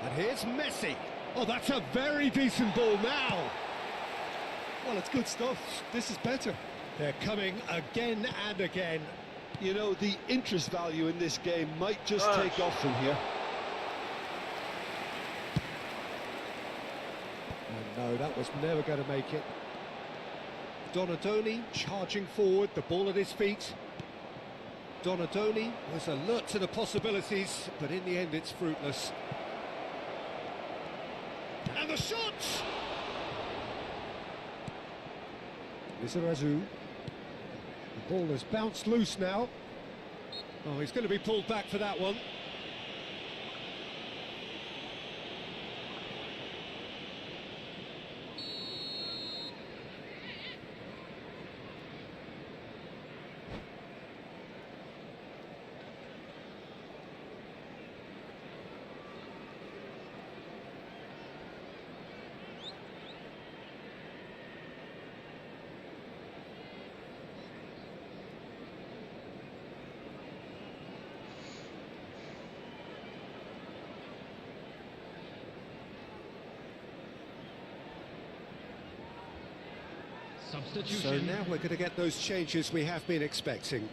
And here's Messi. Oh, that's a very decent ball now. Well, it's good stuff. This is better. They're coming again and again. You know, the interest value in this game might just Gosh. take off from here. And no, that was never going to make it. Donadoni charging forward, the ball at his feet. Donadoni was alert to the possibilities, but in the end it's fruitless. And the shot! Lizarazu. The ball has bounced loose now. Oh, he's going to be pulled back for that one. Substitution. So now we're going to get those changes we have been expecting.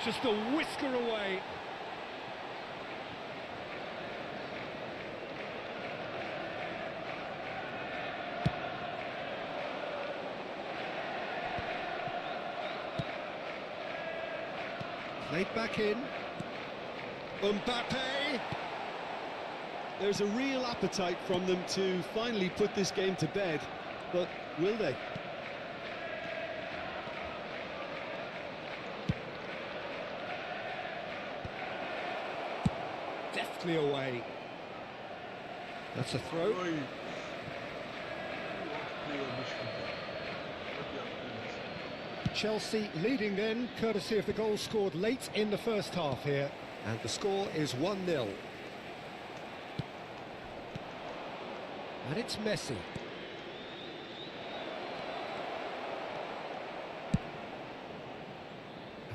Just a whisker away. Played back in. Mbappe! There's a real appetite from them to finally put this game to bed, but will they? Deftly away. That's a throw. Oi. Chelsea leading then, courtesy of the goal scored late in the first half here. And the score is 1-0. And it's Messi.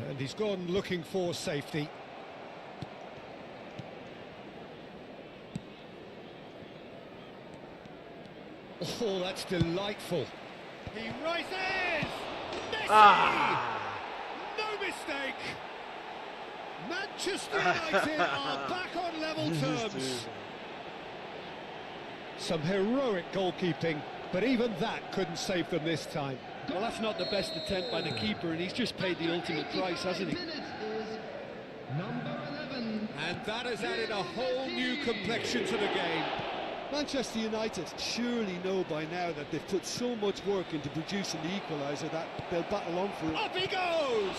And he's gone looking for safety. Oh, that's delightful. He rises! Messi! No mistake! Manchester United are back on level terms. Some heroic goalkeeping, but even that couldn't save them this time. Well, that's not the best attempt by the keeper, and he's just paid the ultimate price, hasn't he? Number 11. And that has added a whole new complexion to the game. Manchester United surely know by now that they've put so much work into producing the equaliser that they'll battle on for it. Up he goes!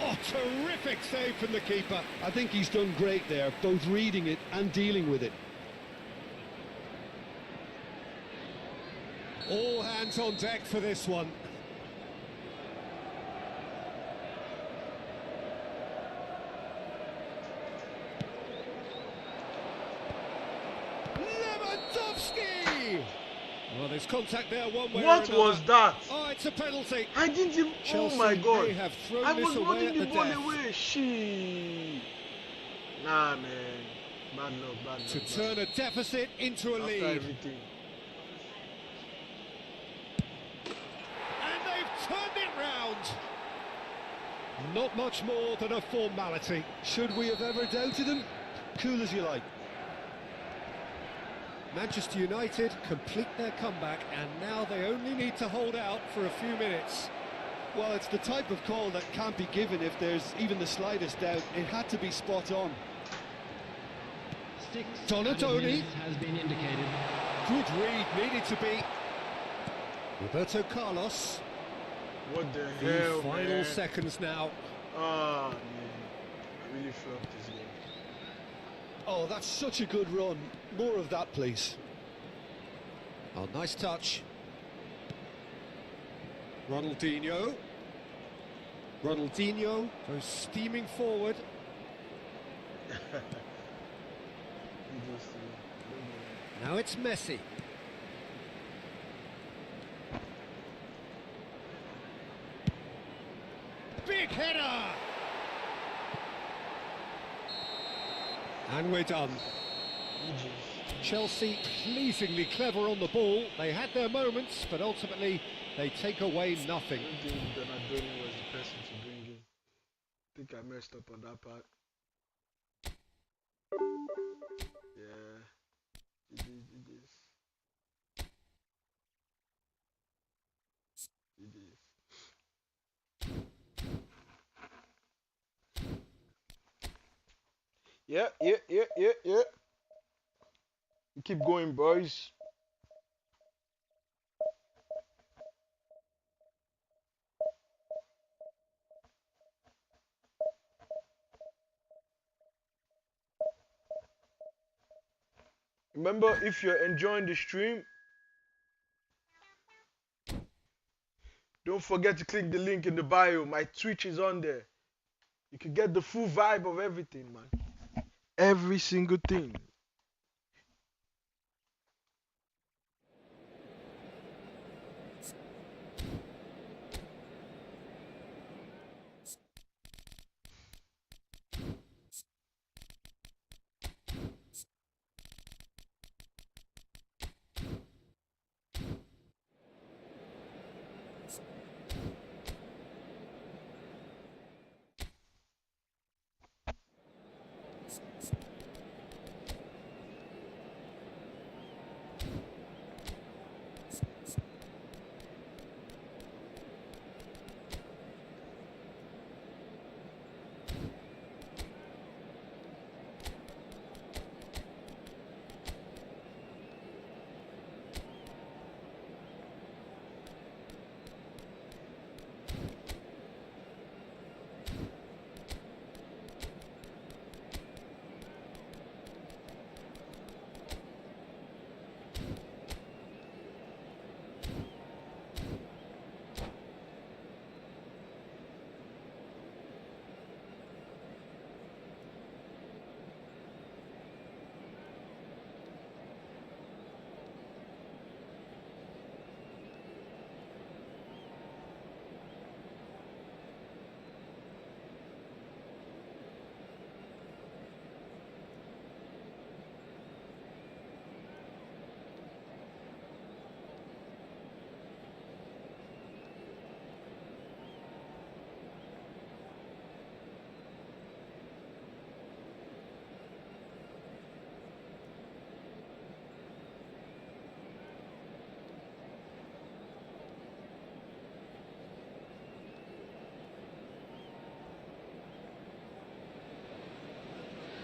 Oh, terrific save from the keeper. I think he's done great there, both reading it and dealing with it. All hands on deck for this one. Lewandowski! Well, there's contact there one way What or was that? Oh, it's a penalty. I didn't even. Chelsea Oh my god! may have thrown I this was away running at the the ball death. away. She. Nah, man. Bad luck. Bad luck. To bad turn luck. a deficit into a After lead. everything. And they've turned it round. Not much more than a formality. Should we have ever doubted him? Cool as you like. Manchester United complete their comeback, and now they only need to hold out for a few minutes. Well, it's the type of call that can't be given if there's even the slightest doubt. It had to be spot on. Donatoni. Has been indicated. Good read, needed to be. Roberto Carlos. What the The hell, final man? seconds now. Ah, man. I really flopped this game. Oh, that's such a good run. More of that, please. Oh, nice touch. Ronaldinho. Ronaldinho goes steaming forward. Now it's Messi. Big header! And we're done. Chelsea pleasingly clever on the ball. They had their moments, but ultimately they take away nothing. I don't think Donatoni was the person to bring in. I think I messed up on that part. Yeah. It is. It is. Yeah. Keep going, boys. Remember, if you're enjoying the stream, don't forget to click the link in the bio. My Twitch is on there. You can get the full vibe of everything, man. Every single thing.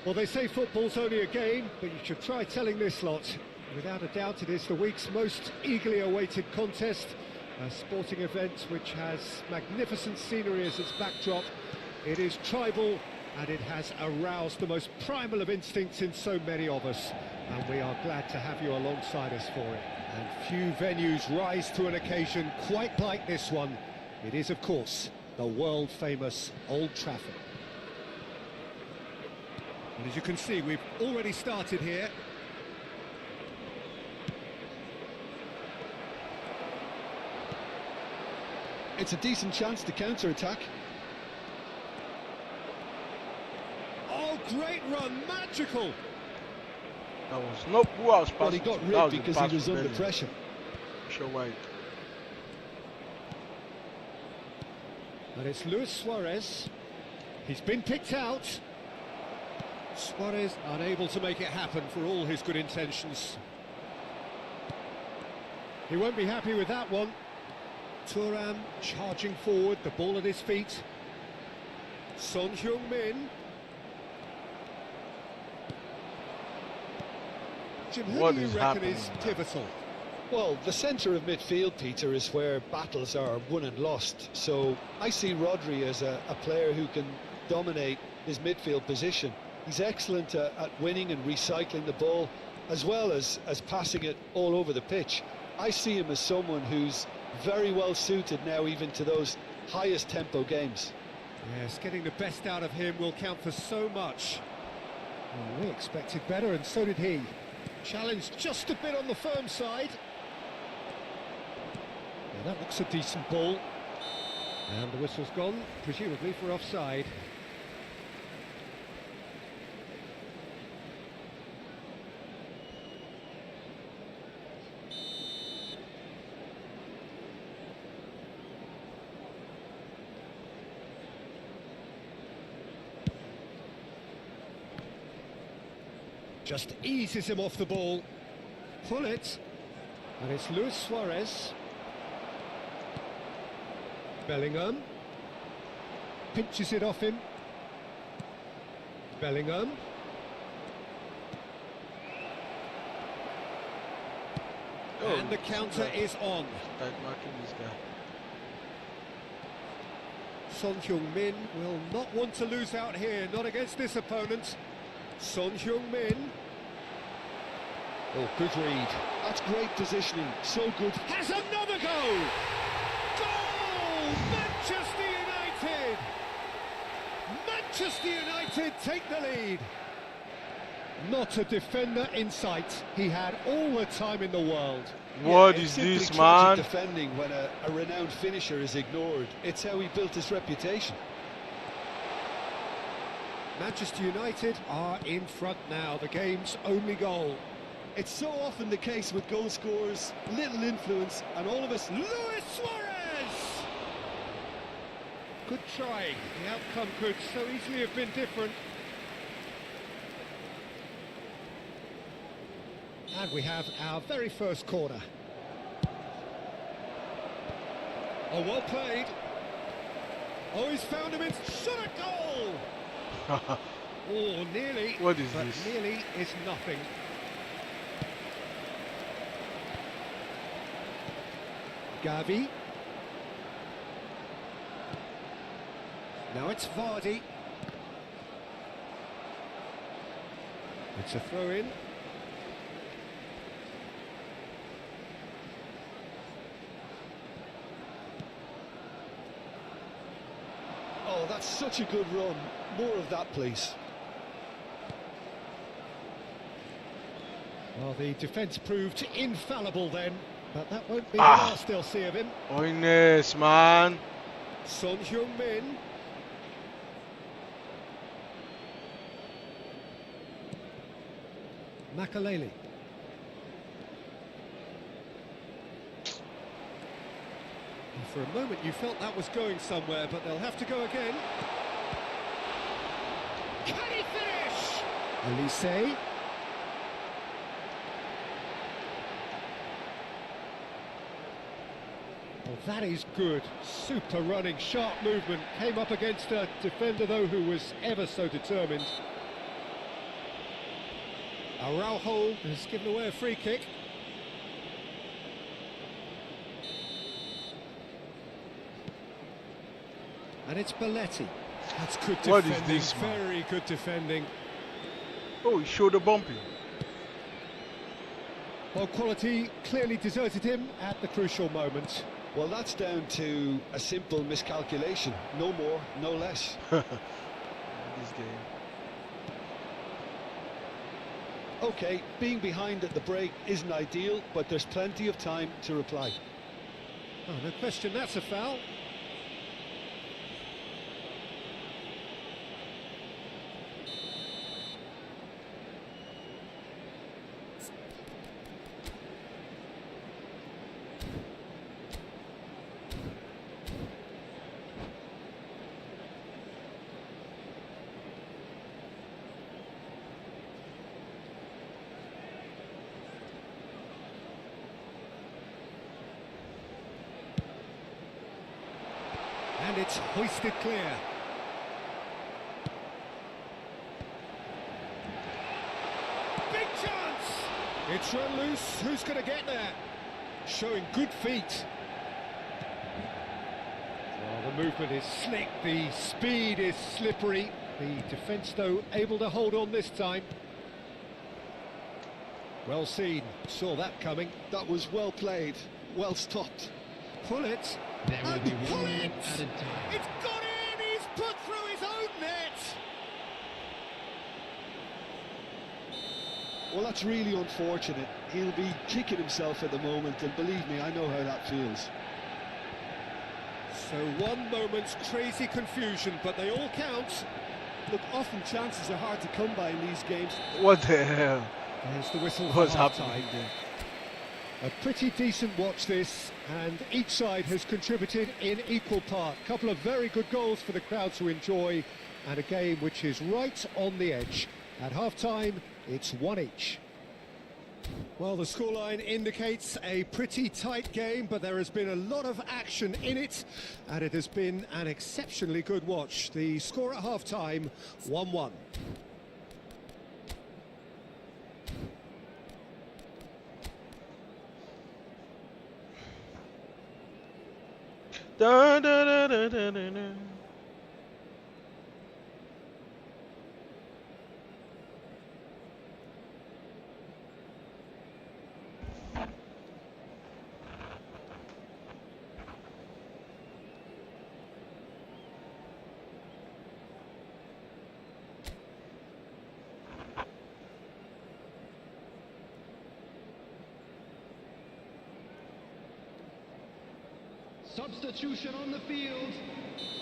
Well, they say football's only a game, but you should try telling this lot. Without a doubt, it is the week's most eagerly awaited contest, a sporting event which has magnificent scenery as its backdrop. It is tribal, and it has aroused the most primal of instincts in so many of us, and we are glad to have you alongside us for it. And few venues rise to an occasion quite like this one. It is, of course, the world-famous Old Trafford. And as you can see, we've already started here. It's a decent chance to counter-attack. Oh, great run, magical! That was nope. Who else passed? Well, he got rigged because he was under pressure. Sure, White. And it's Luis Suarez. He's been picked out. Suarez unable to make it happen for all his good intentions. He won't be happy with that one. Thuram charging forward, the ball at his feet. Son Heung-min. Jim, who do you reckon is pivotal? Well, the centre of midfield, Peter, is where battles are won and lost. So I see Rodri as a player who can dominate his midfield position. He's excellent at winning and recycling the ball, as well as passing it all over the pitch. I see him as someone who's very well suited now even to those highest tempo games. Yes, getting the best out of him will count for so much. Well, we expected better, and so did he. Challenged just a bit on the firm side. Yeah, that looks a decent ball. And the whistle's gone, presumably for offside. Just eases him off the ball. Pull it. And it's Luis Suarez. Bellingham. Pinches it off him. Bellingham. And the counter is on. Tight marking this guy. Son Heung-min will not want to lose out here, not against this opponent. Son Heung-min. Oh, good read. That's great positioning, so good. Has another goal! Goal! Manchester United! Manchester United take the lead. Not a defender in sight. He had all the time in the world. What Yeah, is simply this, tragic man? defending when a renowned finisher is ignored. It's how he built his reputation. Manchester United are in front now, the game's only goal. It's so often the case with goal scorers, little influence, and all of us... Luis Suarez! Good try. The outcome could so easily have been different. And we have our very first corner. Oh, well played. Oh, he's found him in... Shot a goal! Oh, nearly. What is but this? Nearly is nothing. Gavi. Now it's Vardy. It's a throw-in. Oh, that's such a good run. More of that, please. Well, the defence proved infallible then, but that won't be the last they'll see of him. Oines, man. Son Heung-min. Makaleli. For a moment you felt that was going somewhere, but they'll have to go again. Can he finish? Elise. Well, that is good. Super running, sharp movement. Came up against a defender, though, who was ever so determined. Araujo has given away a free kick. And it's Belletti. That's good defending. What is this, man? Very good defending. Oh, he showed a bumpy. Well, quality clearly deserted him at the crucial moment. Well, that's down to a simple miscalculation. No more, no less. This game. Okay, being behind at the break isn't ideal, but there's plenty of time to reply. Oh, no question, that's a foul. And it's hoisted clear. Big chance! It's run loose. Who's going to get there? Showing good feet. Well, the movement is slick. The speed is slippery. The defence, though, able to hold on this time. Well seen. Saw that coming. That was well played, well stopped. Pull it. There will be Pull 1 it! minute added time. It's got in! He's put through his own net! Well, that's really unfortunate. He'll be kicking himself at the moment, and believe me, I know how that feels. So one moment's crazy confusion, but they all count. Look, often chances are hard to come by in these games. What the hell? There's the whistle What's for happening half-time. there? A pretty decent watch this, and each side has contributed in equal part. Couple of very good goals for the crowd to enjoy, and a game which is right on the edge. At half-time, it's 1 each. Well, the scoreline indicates a pretty tight game, but there has been a lot of action in it, and it has been an exceptionally good watch. The score at half-time, 1-1. Da, da, da, da, da, da, da. Substitution on the field.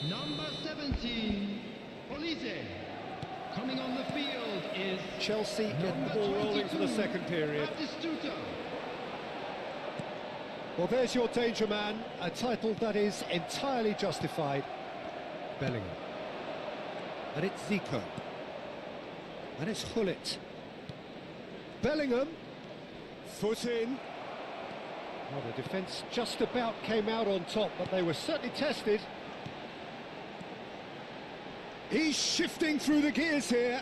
Number 17, Olise. Coming on the field is Chelsea get the number ball rolling for the 22, second period. Batistuta. Well, there's your danger man, a title that is entirely justified. Bellingham. And it's Zico. And it's Hullet. Bellingham. Foot in. Well, the defence just about came out on top, but they were certainly tested. He's shifting through the gears here.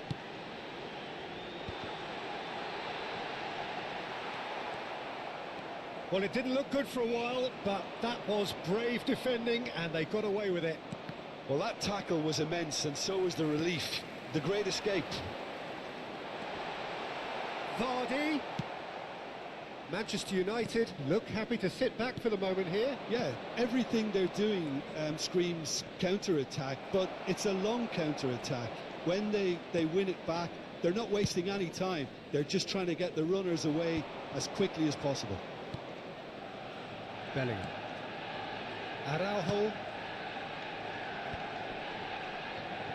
Well, it didn't look good for a while, but that was brave defending, and they got away with it. Well, that tackle was immense, and so was the relief. The great escape. Vardy. Manchester United look happy to sit back for the moment here. Yeah, everything they're doing screams counter-attack, but it's a long counter-attack. When they win it back, they're not wasting any time. They're just trying to get the runners away as quickly as possible. Bellingham. Araujo.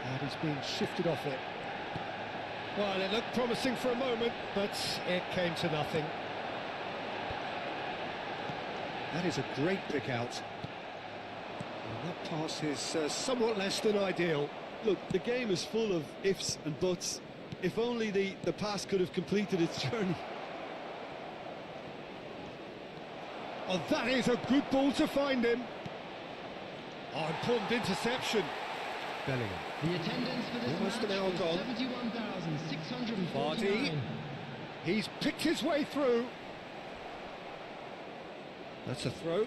And he's being shifted off it. Well, it looked promising for a moment, but it came to nothing. That is a great pick out. And that pass is somewhat less than ideal. Look, the game is full of ifs and buts. If only the pass could have completed its journey. Oh, that is a good ball to find him. Oh, important interception. Bellingham. The attendance for this Almost match an hour was gone. 71,649. Vardy. He's picked his way through. That's a throw.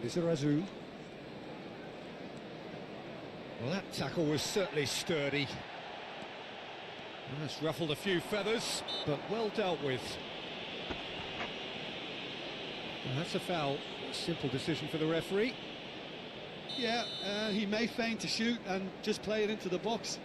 Lizarazu. Well, that tackle was certainly sturdy. That's ruffled a few feathers, but well dealt with. Well, that's a foul. Simple decision for the referee. Yeah, he may feign to shoot and just play it into the box.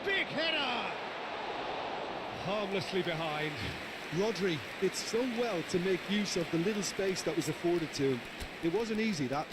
Big header! Harmlessly behind. Rodri did so well to make use of the little space that was afforded to him. It wasn't easy, that.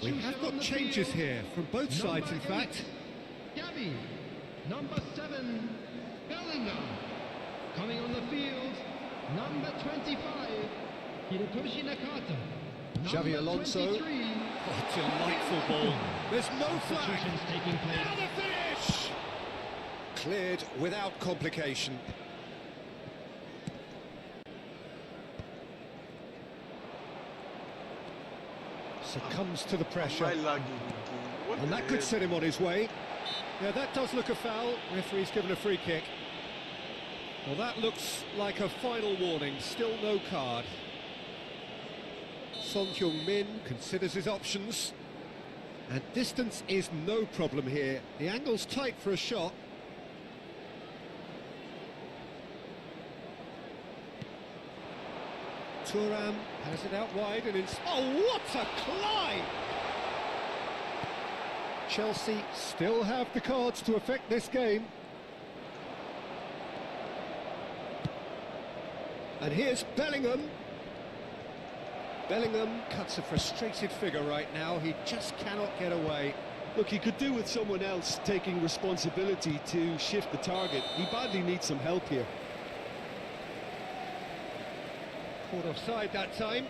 We have got changes here from both sides, in fact. Gavi, number 7, Bellingham. Coming on the field, number 25, Hirotoshi Nakata. Xavi Alonso. 23. Oh, delightful ball. There's no flag. Substitutions taking place. Now the finish! Cleared without complication. Succumbs to the pressure. And that could set him on his way. Yeah, that does look a foul. Referee's given a free kick. Well, that looks like a final warning. Still no card. Son Heung-min considers his options. And distance is no problem here. The angle's tight for a shot. Thuram has it out wide and it's... Oh, what a climb! Chelsea still have the cards to affect this game. And here's Bellingham. Bellingham cuts a frustrated figure right now. He just cannot get away. Look, he could do with someone else taking responsibility to shift the target. He badly needs some help here. Caught offside that time.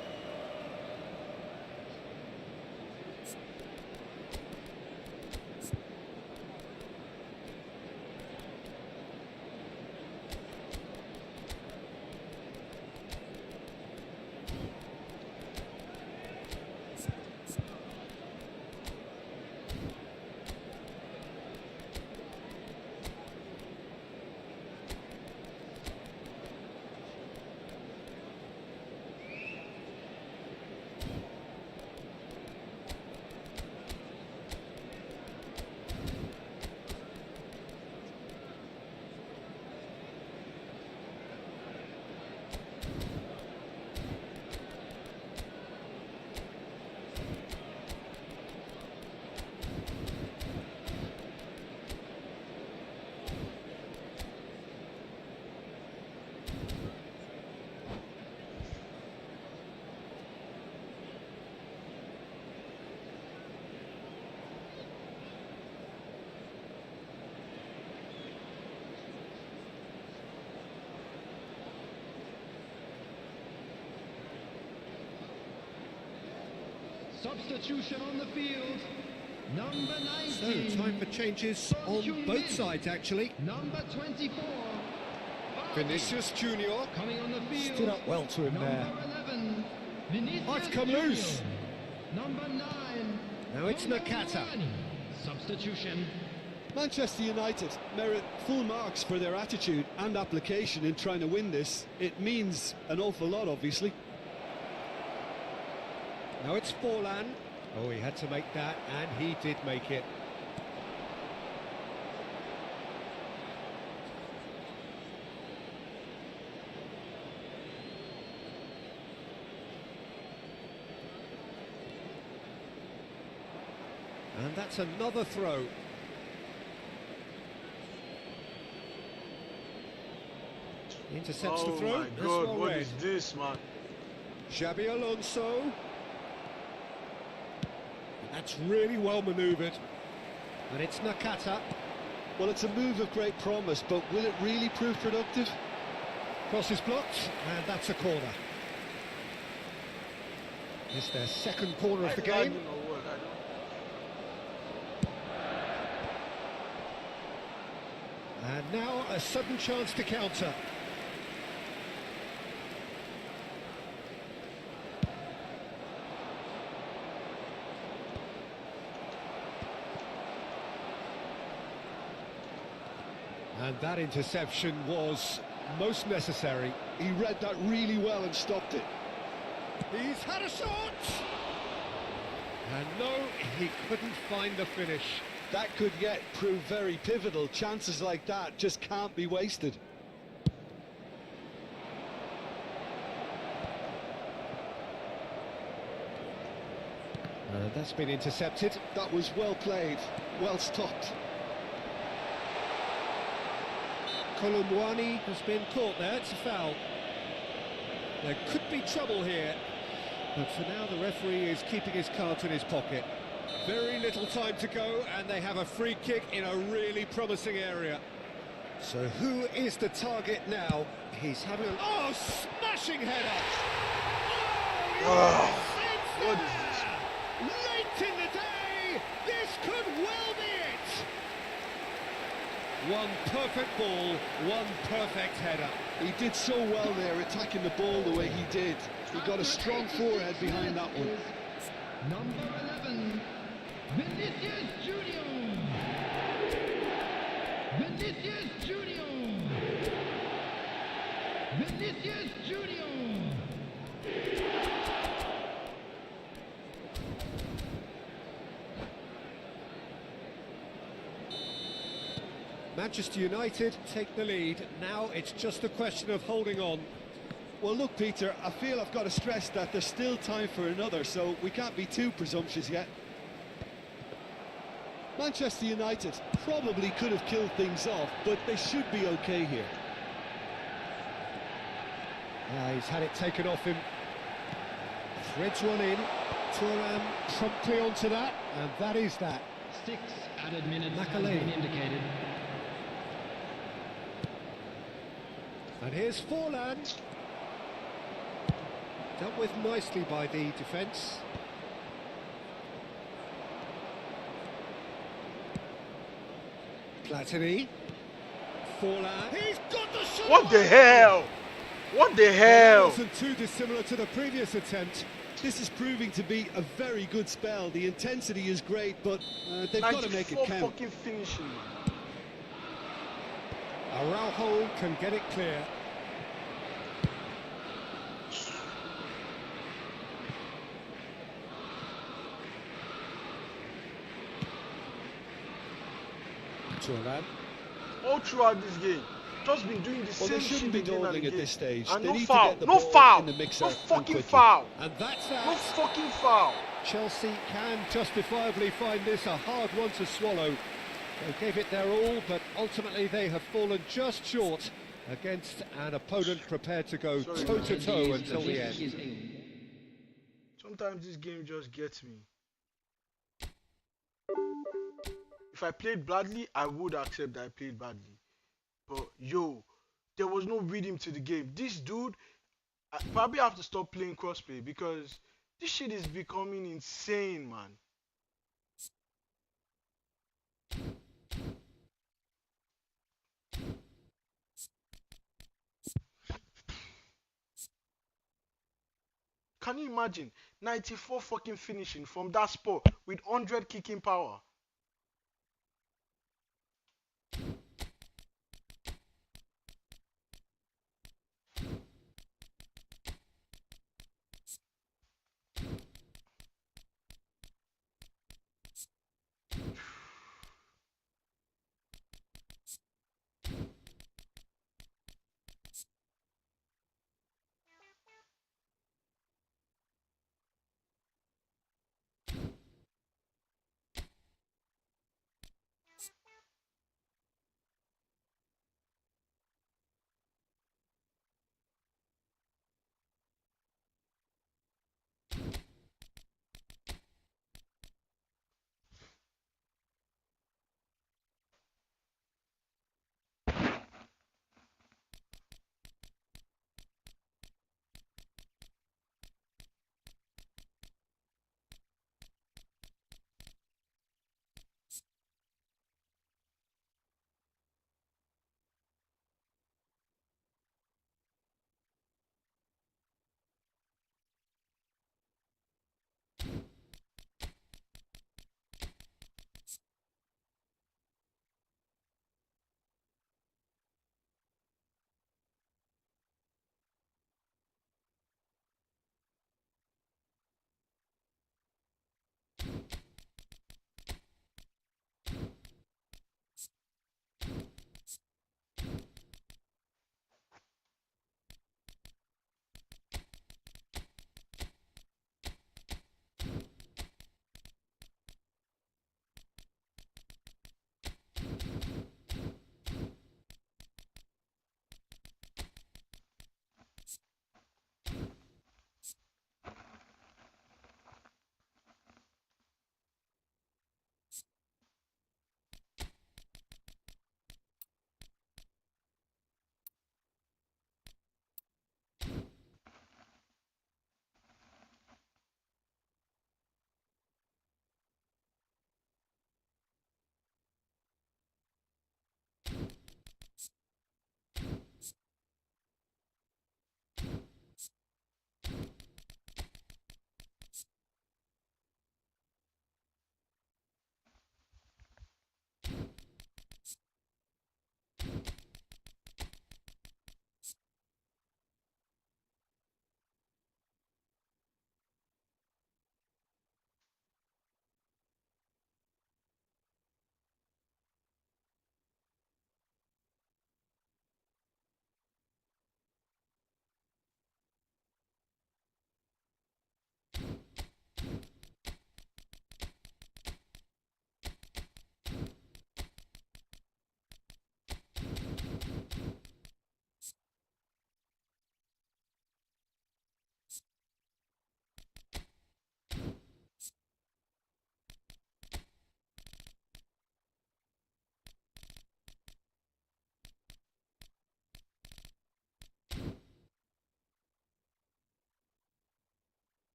Substitution on the field, number 19. So, time for changes on both sides, actually. Number 24. Vinicius Junior Coming on the field. stood up well to him there. Number 11. Vinicius Oh, it's come Junior. loose. Number 9. Now it's Nakata. Substitution. Manchester United merit full marks for their attitude and application in trying to win this. It means an awful lot, obviously. Now it's Forlan. Oh, he had to make that, and he did make it. And that's another throw. Intercepts the Oh throw. my That's god, well what read. is this, man? Xabi Alonso. And that's really well manoeuvred. And it's Nakata. Well, it's a move of great promise, but will it really prove productive? Cross is blocked, and that's a corner. It's their second corner of the game. And now a sudden chance to counter. And that interception was most necessary. He read that really well and stopped it. He's had a shot! And no, he couldn't find the finish. That could yet prove very pivotal. Chances like that just can't be wasted. That's been intercepted. That was well played, well stopped. Kolumwani has been caught there, it's a foul. There could be trouble here, but for now the referee is keeping his cards in his pocket. Very little time to go, and they have a free kick in a really promising area. So who is the target now? He's having a... Oh, smashing header! Oh, yes, what is this? Late in the day, this could well be it! One perfect ball, one perfect header. He did so well there, attacking the ball the way he did. He got a strong forehead behind that one. Number 11, Vinicius Junior. Vinicius Junior. Vinicius Junior. Manchester United take the lead. Now it's just a question of holding on. Well, look, Peter, I feel I've got to stress that there's still time for another, so we can't be too presumptuous yet. Manchester United probably could have killed things off, but they should be okay here. He's had it taken off him. Threads one in. Thuram promptly onto that, and that is that. 6 added minutes have Makaleli. been indicated. And here's Forlan. Dealt with nicely by the defence. Platini. Forlan. He's got the shot! What the hell? What the Well, that hell? wasn't too dissimilar to the previous attempt. This is proving to be a very good spell. The intensity is great, but they've got to make it 94 count. fucking finishing, man. Araujo can get it clear. Thuram. All throughout this game, just been doing the Well, they same shouldn't shit be again and dawdling at again. this stage. And They no need to foul, get the no ball foul, in the mixer no and fucking quickly. foul, And that's that. no fucking foul. Chelsea can justifiably find this a hard one to swallow. They gave it their all, but ultimately they have fallen just short against an opponent prepared to go Sorry, toe-to-toe until the end. Sometimes this game just gets me. If I played badly, I would accept that I played badly. But yo, there was no rhythm to the game. This dude, I probably have to stop playing crossplay because this shit is becoming insane, man. Can you imagine 94 fucking finishing from that spot with 100 kicking power?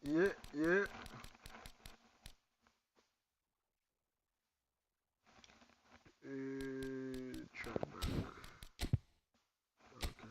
Yeah, yeah. Try back. Okay.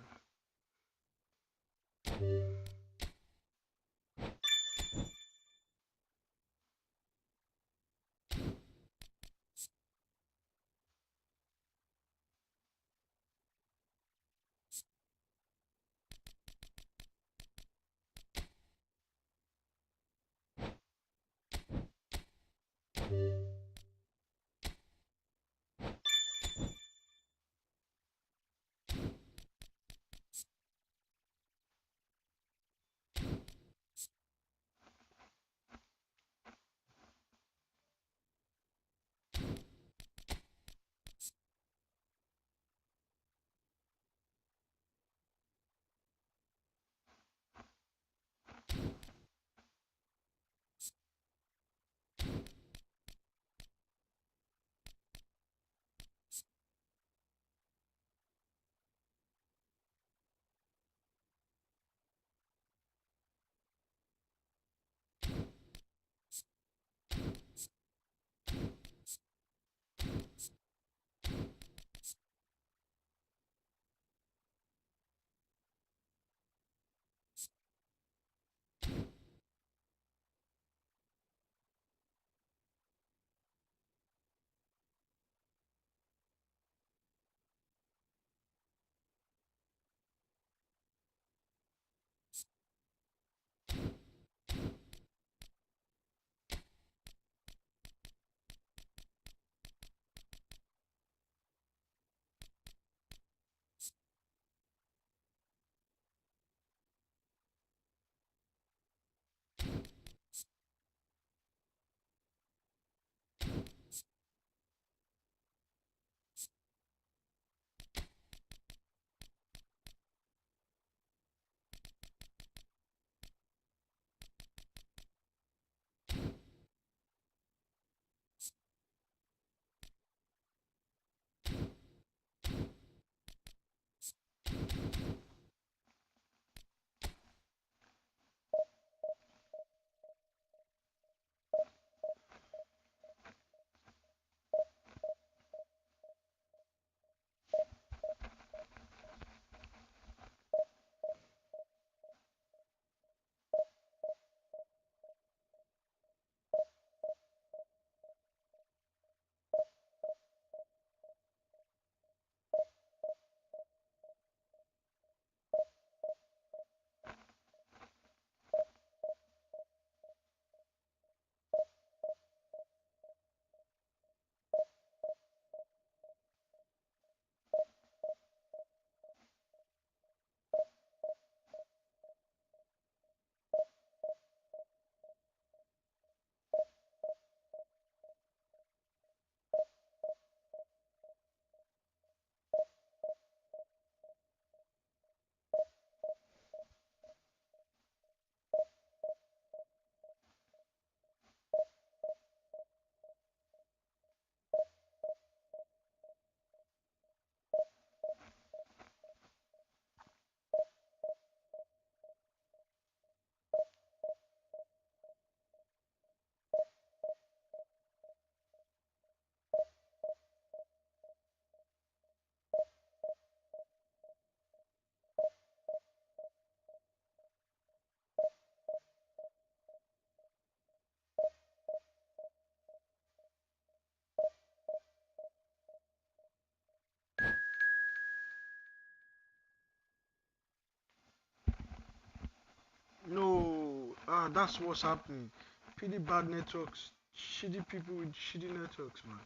No, that's what's happening. Pretty bad networks, shitty people with shitty networks, man.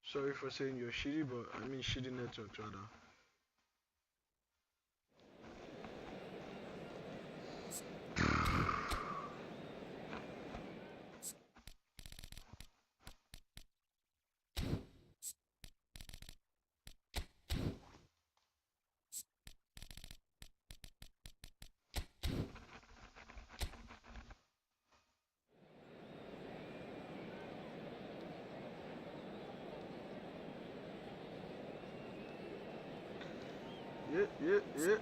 Sorry for saying you're shitty, but I mean shitty networks rather. Yeah, yeah, yeah.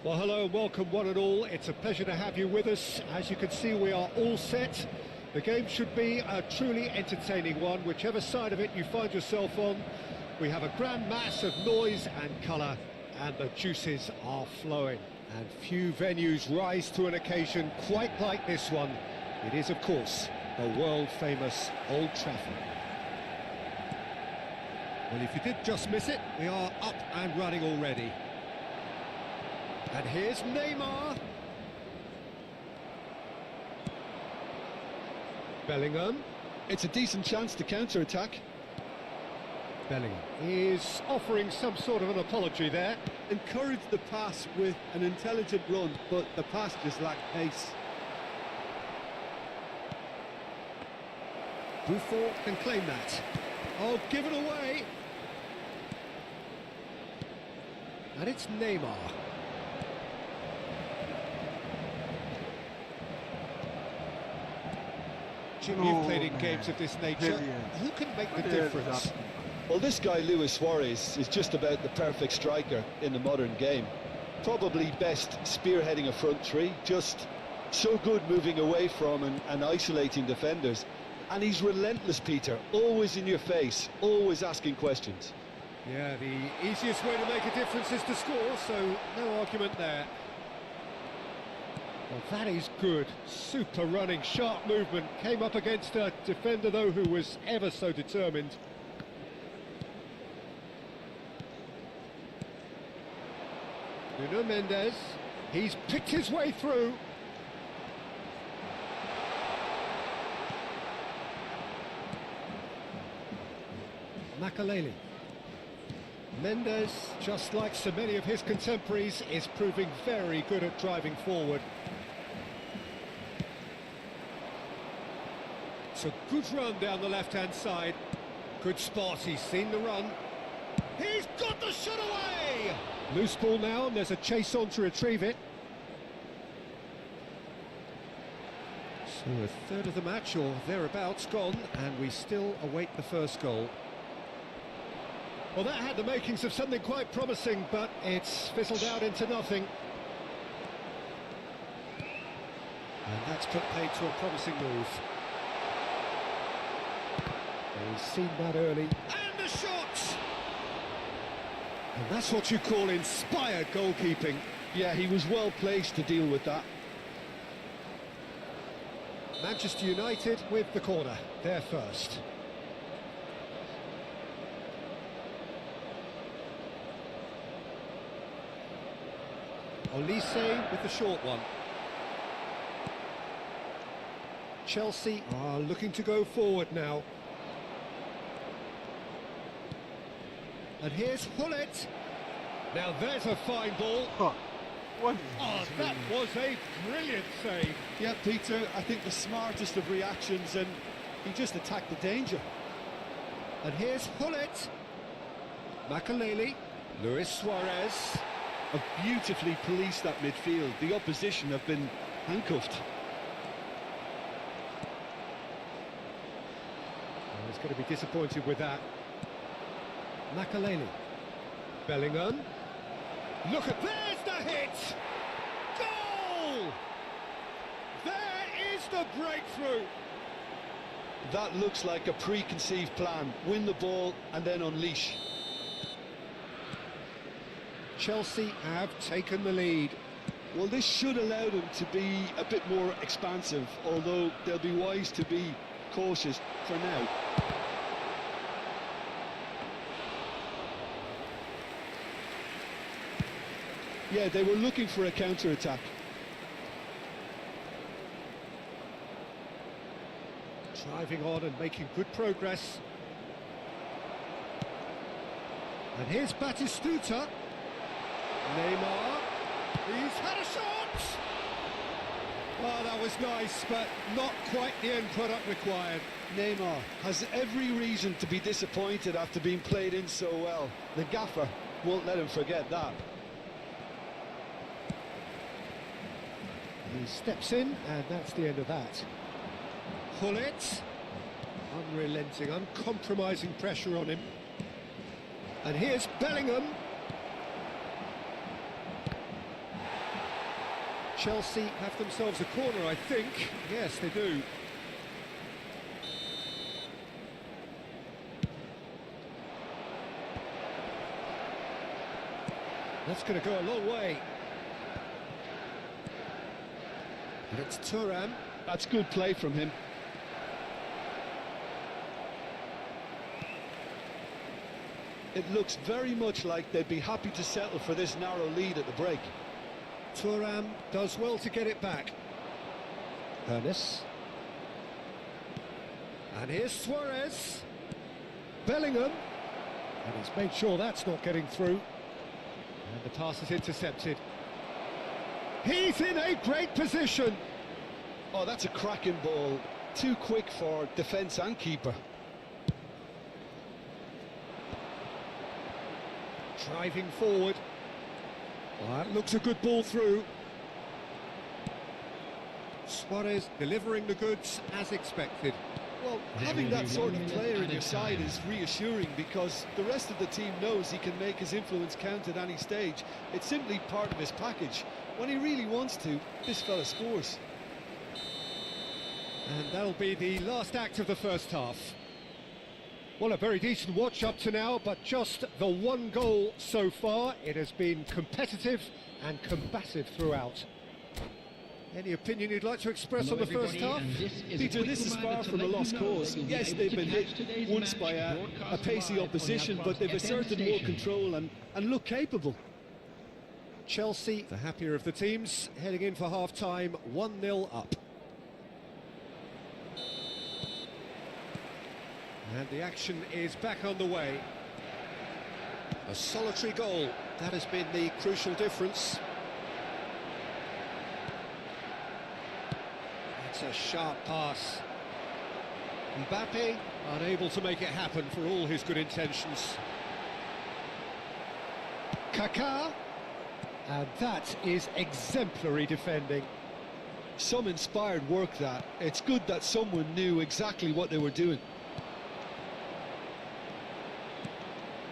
Well, hello and welcome one and all. It's a pleasure to have you with us. As you can see, we are all set. The game should be a truly entertaining one, whichever side of it you find yourself on. We have a grand mass of noise and colour, and the juices are flowing. And few venues rise to an occasion quite like this one. It is, of course, the world-famous Old Trafford. Well, if you did just miss it, we are up and running already. And here's Neymar. Bellingham. It's a decent chance to counter-attack. Bellingham is offering some sort of an apology there. Encourage the pass with an intelligent run, but the pass just lacked pace. Buffon can claim that. Oh, give it away. And it's Neymar. Jim, you've played in games of this nature. Brilliant. Who can make the What the hell is difference? happening? Well, this guy, Luis Suarez, is just about the perfect striker in the modern game. Probably best spearheading a front three, just so good moving away from and isolating defenders. And he's relentless, Peter, always in your face, always asking questions. Yeah, the easiest way to make a difference is to score, so no argument there. Well, that is good. Super running, sharp movement. Came up against a defender, though, who was ever so determined. Nuno Mendes. He's picked his way through. Makaleli. Mendes, just like so many of his contemporaries, is proving very good at driving forward. It's a good run down the left-hand side. Good spot, he's seen the run. He's got the shot away! Loose ball now, and there's a chase on to retrieve it. So a third of the match, or thereabouts, gone, and we still await the first goal. Well, that had the makings of something quite promising, but it's fizzled out into nothing. And that's put paid to a promising move. He's seen that early. And the shot! And that's what you call inspired goalkeeping. Yeah, he was well placed to deal with that. Manchester United with the corner. They're first. Olise with the short one. Chelsea are looking to go forward now. And here's Hullet. Now there's a fine ball. Huh. What is Oh, this that really? was a brilliant save. Yeah, Peter, I think the smartest of reactions, and he just attacked the danger. And here's Hullet. Makaleli. Luis Suarez. Have beautifully policed that midfield. The opposition have been handcuffed. Oh, he's going to be disappointed with that. Makaleli. Bellingham. Look at, there's the hit! Goal! There is the breakthrough! That looks like a preconceived plan. Win the ball and then unleash. Chelsea have taken the lead. Well, this should allow them to be a bit more expansive, although they'll be wise to be cautious for now. Yeah, they were looking for a counter-attack. Driving on and making good progress. And here's Batistuta. Neymar. He's had a shot! Oh, that was nice, but not quite the end product required. Neymar has every reason to be disappointed after being played in so well. The gaffer won't let him forget that. He steps in, and that's the end of that. Hullet. Unrelenting, uncompromising pressure on him. And here's Bellingham. Chelsea have themselves a corner, I think. Yes, they do. That's going to go a long way. And it's Thuram. That's good play from him. It looks very much like they'd be happy to settle for this narrow lead at the break. Thuram does well to get it back. Ernest. And here's Suarez. Bellingham. And he's made sure that's not getting through. And the pass is intercepted. He's in a great position. Oh, that's a cracking ball. Too quick for defence and keeper. Driving forward. Well, that looks a good ball through. Suarez delivering the goods as expected. Well, having that sort of player in your side is reassuring because the rest of the team knows he can make his influence count at any stage. It's simply part of his package. When he really wants to, this fella scores. And that'll be the last act of the first half. Well, a very decent watch up to now, but just the one goal so far. It has been competitive and combative throughout. Any opinion you'd like to express on the first half? Peter, this is far from a lost cause. Yes, they've been hit once by a pacey opposition, but they've asserted more control and look capable. Chelsea, the happier of the teams, heading in for half-time, 1-0 up. And the action is back on the way. A solitary goal, that has been the crucial difference. It's a sharp pass. Mbappe unable to make it happen for all his good intentions. Kaká, and that is exemplary defending. Some inspired work that. It's good that someone knew exactly what they were doing.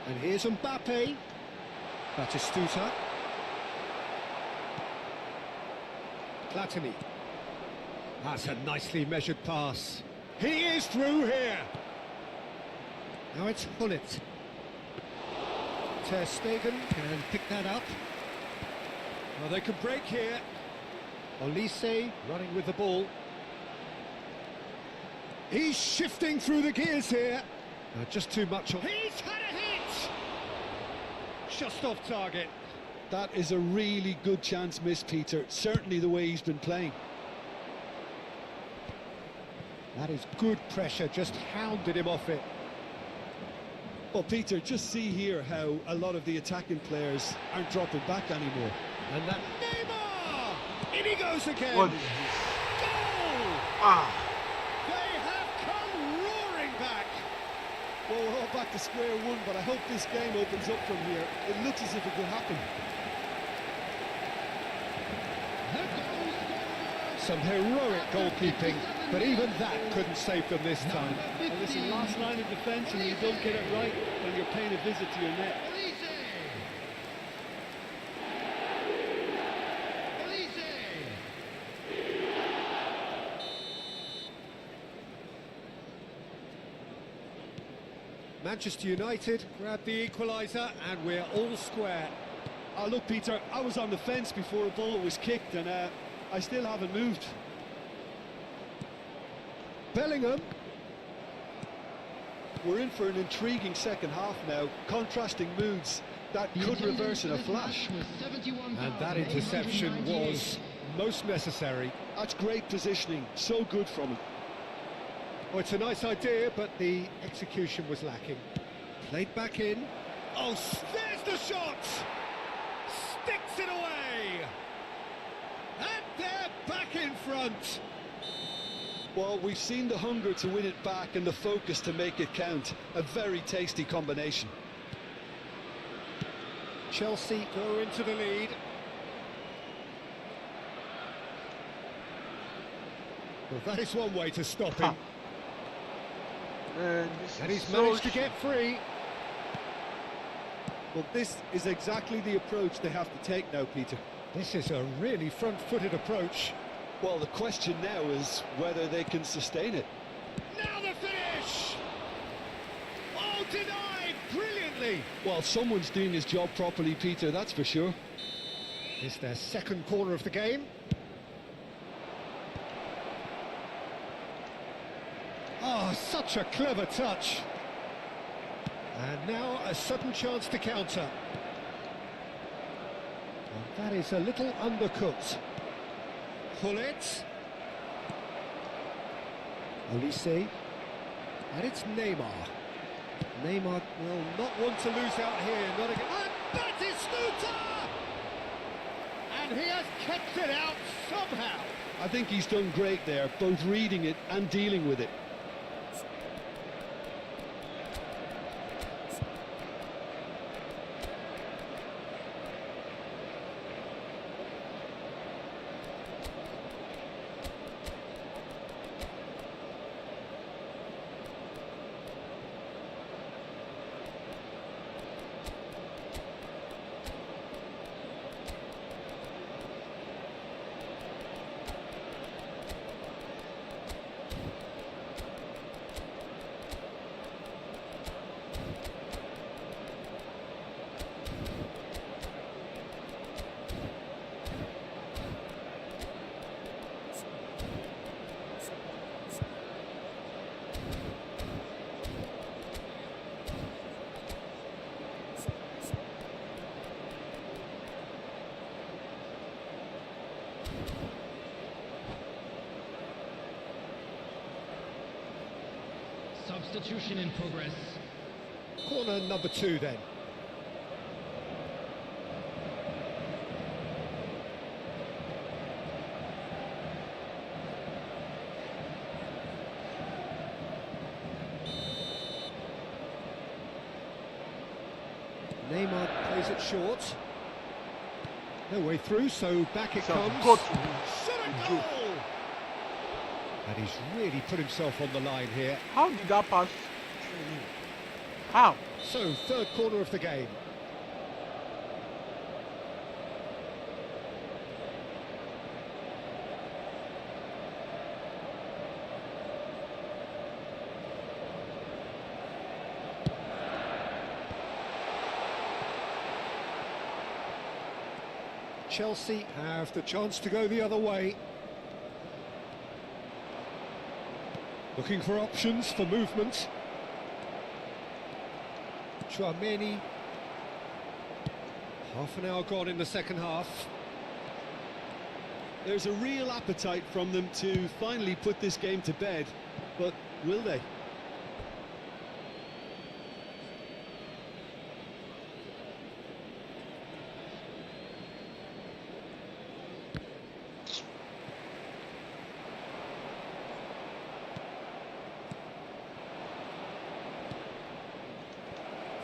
And here's Mbappe. Batistuta. Platini. That's a nicely measured pass. He is through here. Now it's Hullet. Ter Stegen can pick that up. Well, they can break here. Olise running with the ball. He's shifting through the gears here. Just too much. He's had a hit! Just off target. That is a really good chance missed, Peter. Certainly the way he's been playing. That is good pressure, just hounded him off it. Well, Peter, just see here how a lot of the attacking players aren't dropping back anymore. And that Neymar! In he goes again! What is this? Goal! Ah! They have come roaring back! Well, we're all back to square one, but I hope this game opens up from here. It looks as if it could happen. Some heroic goalkeeping, but even that couldn't save them this time. And listen, last line of defence, and you don't get it right when you're paying a visit to your net. Manchester United grab the equaliser, and we're all square. Oh, look, Peter, I was on the fence before a ball was kicked, and I still haven't moved. Bellingham. We're in for an intriguing second half now, contrasting moods that could reverse in a flash. And that interception was most necessary. That's great positioning, so good from him. Oh, it's a nice idea, but the execution was lacking. Played back in. Oh, there's the shot! Sticks it away! And they're back in front! Well, we've seen the hunger to win it back and the focus to make it count. A very tasty combination. Chelsea go into the lead. Well, that is one way to stop him. Man, And he's managed to get free. Well, this is exactly the approach they have to take now, Peter. This is a really front-footed approach. Well, the question now is whether they can sustain it. Now the finish! Oh, denied brilliantly! Well, someone's doing his job properly, Peter, that's for sure. It's their second corner of the game. Oh, such a clever touch. And now a sudden chance to counter. And that is a little undercooked. Hullet. Olise. And it's Neymar. Neymar will not want to lose out here. Not again. And that is Snuta! And he has kept it out somehow. I think he's done great there, both reading it and dealing with it. Substitution in progress. Corner number 2 then. Neymar plays it short. No way through, so back it comes. Got Shot a goal! And he's really put himself on the line here. How did that pass? How? So, third corner of the game. Chelsea have the chance to go the other way. Looking for options for movement. Chouameni. Half an hour gone in the second half. There's a real appetite from them to finally put this game to bed, but will they?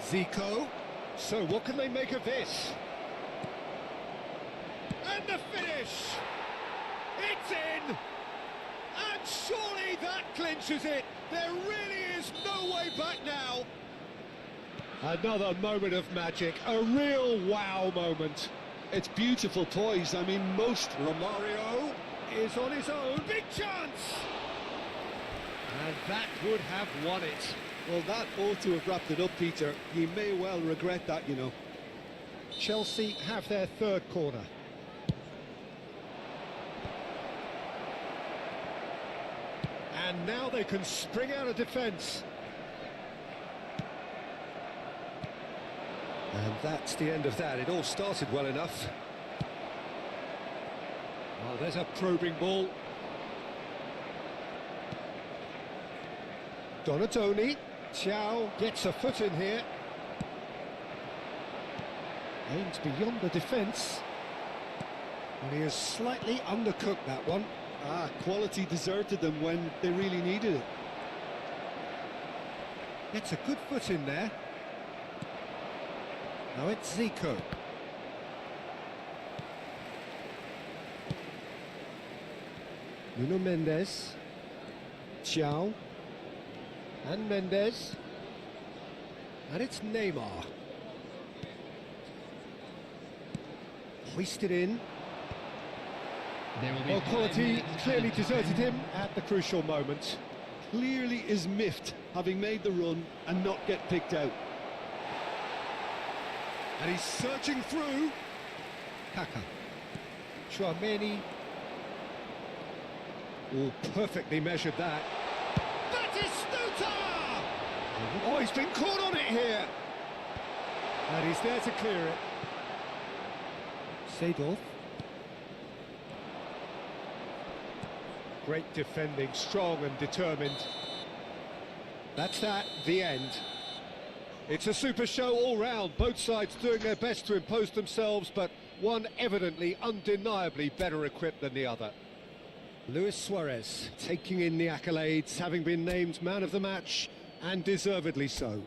Zico. So what can they make of this? And the finish! It's in! And surely that clinches it! There really is no way back now! Another moment of magic, a real wow moment. It's beautiful poise. I mean, most... Romario is on his own, big chance! And that would have won it. Well, that ought to have wrapped it up, Peter. He may well regret that, you know. Chelsea have their third corner. And now they can spring out of defence. And that's the end of that. It all started well enough. Oh, there's a probing ball. Donatoni. Thiaw gets a foot in here. Aims beyond the defence. And he has slightly undercooked that one. Quality deserted them when they really needed it. Gets a good foot in there. Now it's Zico. Nuno Mendes. Thiaw. And Mendes. And it's Neymar. Hoisted in. There will be Well, 5 quality minutes clearly added time. deserted him at the crucial moment. Clearly is miffed, having made the run and not get picked out. And he's searching through. Kaka. Chouameni. Oh, perfectly measured that. Batistuta! Oh, he's been caught on it here. And he's there to clear it. Seedorf. Great defending, strong and determined. That's that, the end. It's a super show all round, both sides doing their best to impose themselves, but one evidently, undeniably better equipped than the other. Luis Suarez taking in the accolades, having been named man of the match, and deservedly so.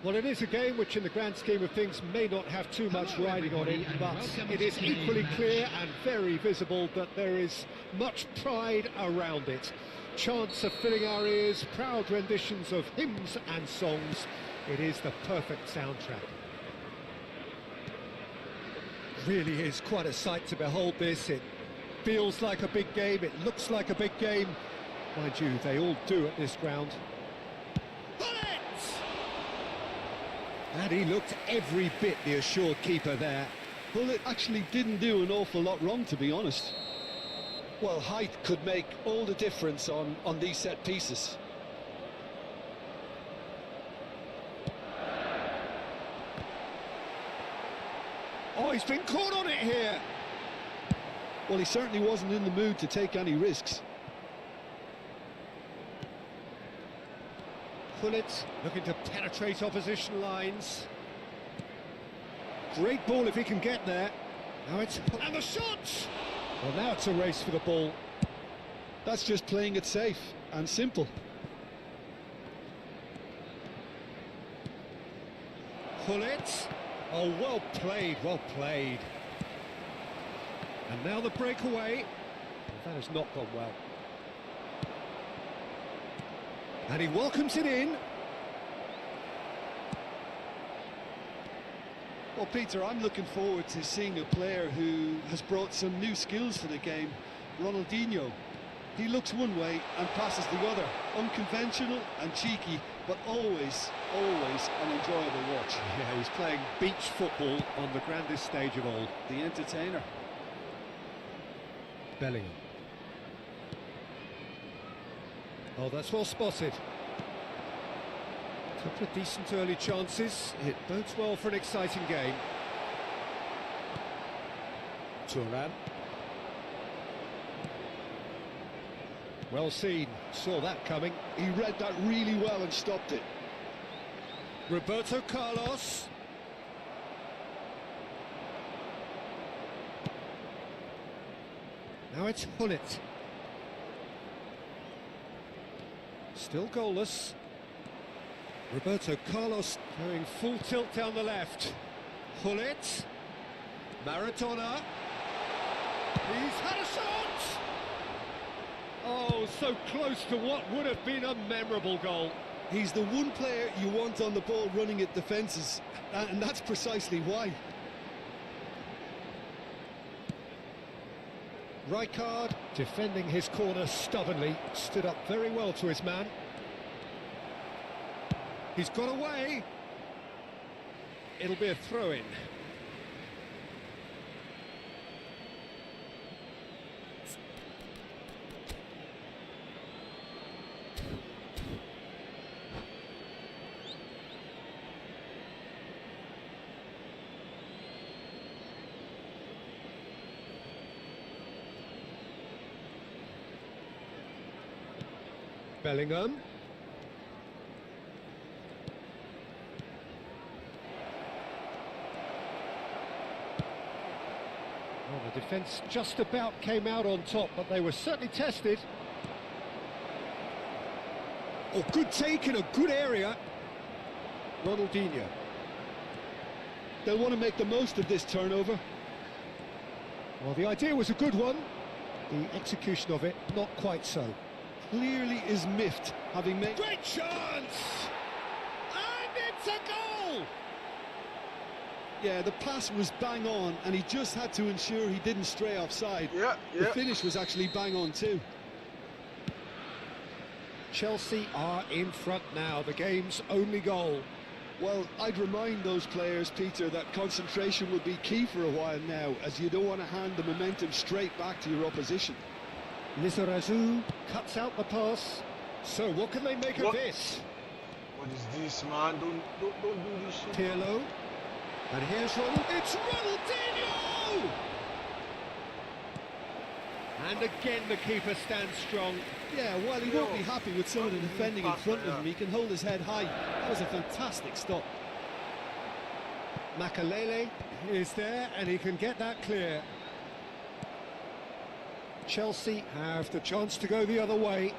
Well, it is a game which in the grand scheme of things may not have too much riding on it, but it is equally clear and very visible that there is much pride around it. Chants of filling our ears, proud renditions of hymns and songs. It is the perfect soundtrack. Really is quite a sight to behold this. It feels like a big game, it looks like a big game. Mind you, they all do at this ground. And he looked every bit the assured keeper there. Well, it actually didn't do an awful lot wrong, to be honest. Well, height could make all the difference on these set pieces. Oh, he's been caught on it here. Well, he certainly wasn't in the mood to take any risks. Pullet looking to penetrate opposition lines. Great ball if he can get there. Now it's... and the shot! Well, now it's a race for the ball. That's just playing it safe and simple. Pullet. Oh, well played, well played. And now the breakaway. That has not gone well. And he welcomes it in. Well, Peter, I'm looking forward to seeing a player who has brought some new skills to the game. Ronaldinho. He looks one way and passes the other. Unconventional and cheeky, but always an enjoyable watch. Yeah, he's playing beach football on the grandest stage of all. The entertainer. Bellingham. Oh, that's well spotted. Couple of decent early chances. It bodes well for an exciting game. Turan. Well seen. Saw that coming. He read that really well and stopped it. Roberto Carlos. Now it's Pullet. Still goalless. Roberto Carlos going full tilt down the left. Pullet. Maradona. He's had a shot! Oh, so close to what would have been a memorable goal. He's the one player you want on the ball running at defences, and that's precisely why. Rijkaard defending his corner stubbornly, stood up very well to his man. He's got away. It'll be a throw-in. Bellingham. Well, the defence just about came out on top, but they were certainly tested. Oh, good take in a good area. Ronaldinho. They'll want to make the most of this turnover. Well, the idea was a good one. The execution of it, not quite so. Clearly is miffed, having made... Great chance! And it's a goal! Yeah, the pass was bang on, and he just had to ensure he didn't stray offside. Yeah. The finish was actually bang on too. Chelsea are in front now, the game's only goal. Well, I'd remind those players, Peter, that concentration will be key for a while now, as you don't want to hand the momentum straight back to your opposition. Lizarazu cuts out the pass. So what can they make of this? What is this, man? Don't do this shit. Pirlo. And here's it's Ronaldinho! And again the keeper stands strong. Yeah, while he won't be happy with some of the defending in front of him, he can hold his head high. That was a fantastic stop. Makalele is there and he can get that clear. Chelsea have the chance to go the other way.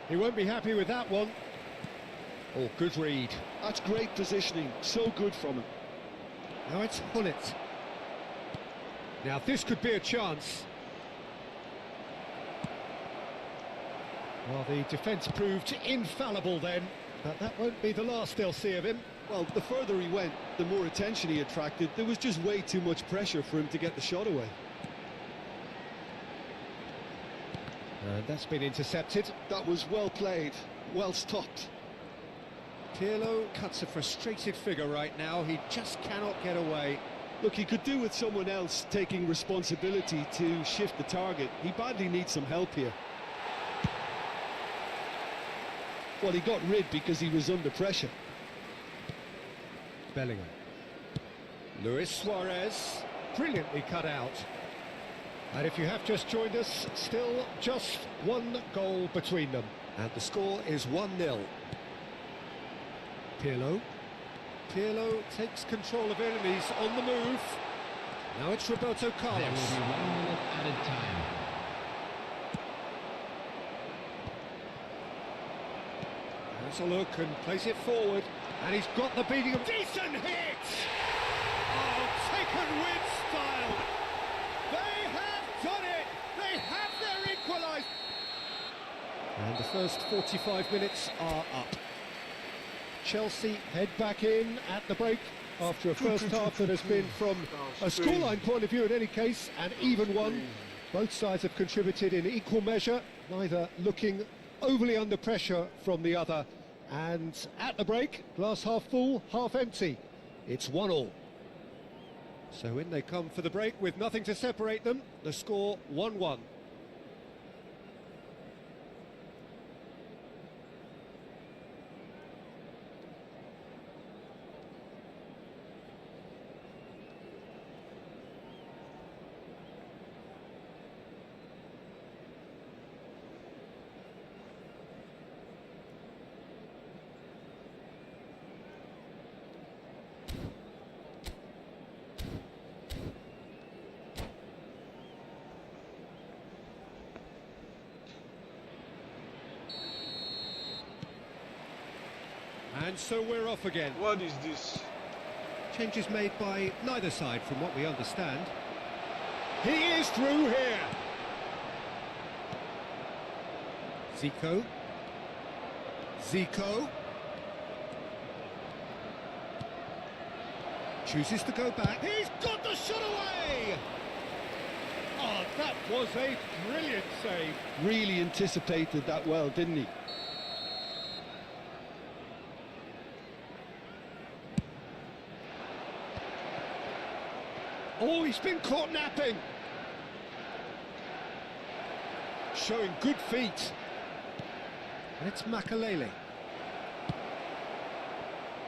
He won't be happy with that one. Oh, good read. That's great positioning, so good from him. Now it's Hullet. Now this could be a chance. Well, the defence proved infallible then, but that won't be the last they'll see of him. Well, the further he went, the more attention he attracted. There was just way too much pressure for him to get the shot away. And that's been intercepted. That was well played, well stopped. Pirlo cuts a frustrated figure right now. He just cannot get away. Look, he could do with someone else taking responsibility to shift the target. He badly needs some help here. Well, he got rid because he was under pressure. Bellingham. Luis Suarez. Brilliantly cut out. And if you have just joined us, still just one goal between them. And the score is 1-0. Pirlo. Pirlo takes control of it and he's on the move. Now it's Roberto Carlos. There will be 1 minute added time. Has a look and plays it forward. And he's got the beating of... Decent hit! Oh, taken with style. They have done it! They have their equaliser! And the first 45 minutes are up. Chelsea head back in at the break after a first half that has been, from a scoreline point of view in any case, an even one. Both sides have contributed in equal measure, neither looking overly under pressure from the other. And at the break, glass half full, half empty. It's 1-1. So in they come for the break with nothing to separate them. The score 1-1. And so we're off again. What is this? Changes made by neither side from what we understand. He is through here. Zico. Zico. Chooses to go back. He's got the shot away! Oh, that was a brilliant save. Really anticipated that well, didn't he? Oh, he's been caught napping. Showing good feet. And it's Makalele.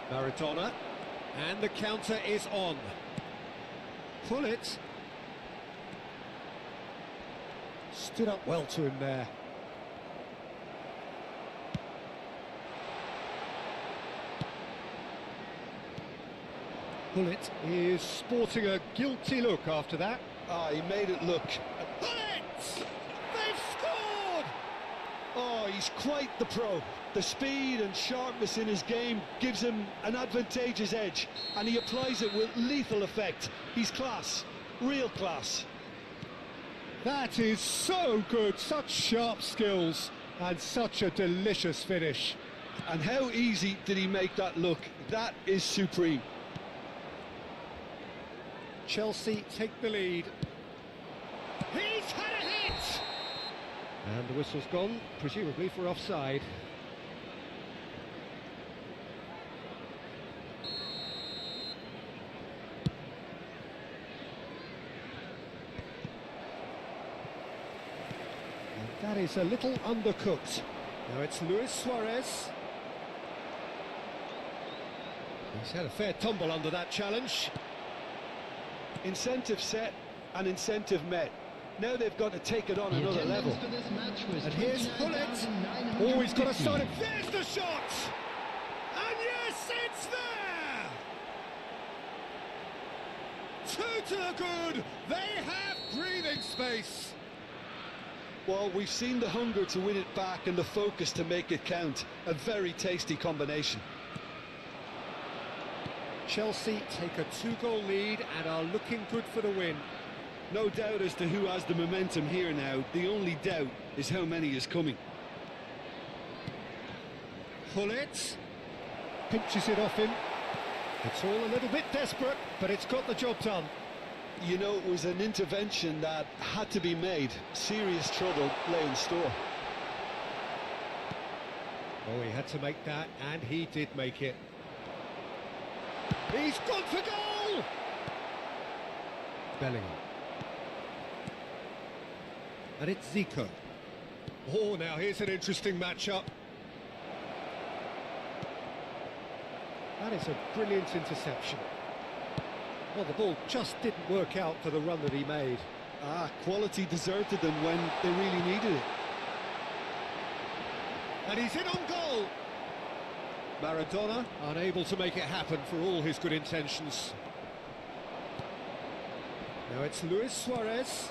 Maradona. And the counter is on. Pull it. Stood up well to him there. Hullet is sporting a guilty look after that. Ah, he made it look. Hullet! They've scored! Oh, he's quite the pro. The speed and sharpness in his game gives him an advantageous edge, and he applies it with lethal effect. He's class, real class. That is so good, such sharp skills, and such a delicious finish. And how easy did he make that look? That is supreme. Chelsea take the lead. He's had a hit! And the whistle's gone, presumably for offside. And that is a little undercooked. Now it's Luis Suarez. He's had a fair tumble under that challenge. Incentive set and incentive met. Now they've got to take it on another level. And here's Hullet. Oh, he's got a side of... There's the shot! And yes, it's there! Two to the good. They have breathing space. Well, we've seen the hunger to win it back and the focus to make it count. A very tasty combination. Chelsea take a 2-goal lead and are looking good for the win. No doubt as to who has the momentum here now. The only doubt is how many is coming. Pullet pinches it off him. It's all a little bit desperate, but it's got the job done. You know, it was an intervention that had to be made. Serious trouble lay in store. Oh, he had to make that, and he did make it. He's gone for goal! Bellingham. And it's Zico. Oh, now here's an interesting matchup. That is a brilliant interception. Well, the ball just didn't work out for the run that he made. Quality deserted them when they really needed it. And he's in on goal! Maradona unable to make it happen for all his good intentions. Now it's Luis Suarez.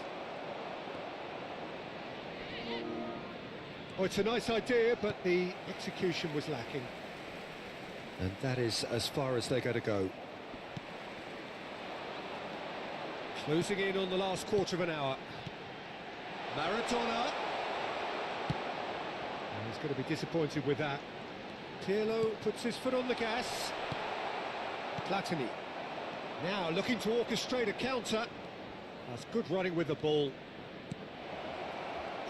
Oh, it's a nice idea, but the execution was lacking. And that is as far as they're going to go. Closing in on the last quarter of an hour. Maradona. And he's going to be disappointed with that. Pirlo puts his foot on the gas. Platini. Now looking to orchestrate a counter. That's good running with the ball.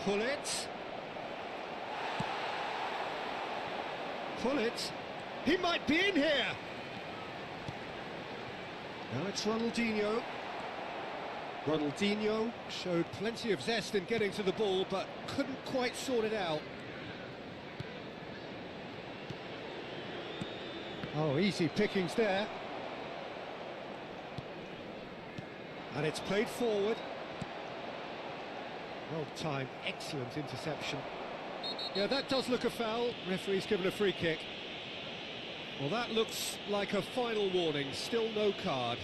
Pullet. Pullet. He might be in here. Now it's Ronaldinho. Ronaldinho showed plenty of zest in getting to the ball, but couldn't quite sort it out. Oh, easy pickings there. And it's played forward. Well timed, excellent interception. Yeah, that does look a foul. Referee's given a free kick. Well, that looks like a final warning. Still no card.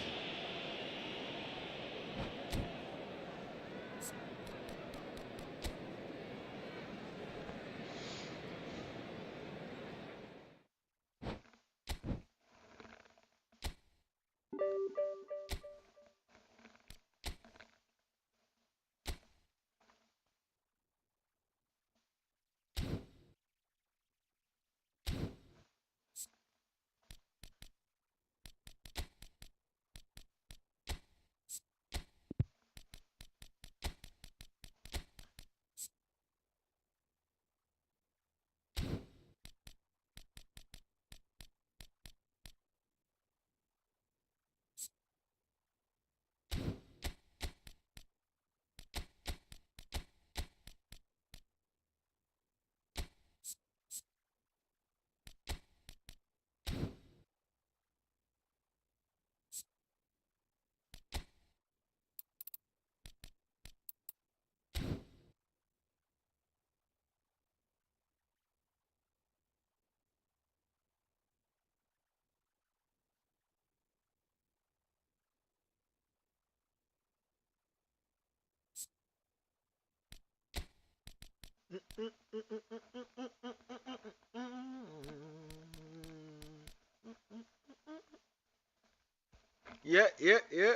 Yeah.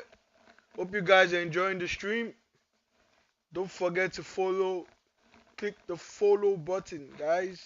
Hope you guys are enjoying the stream. Don't forget to follow. Click the follow button, guys.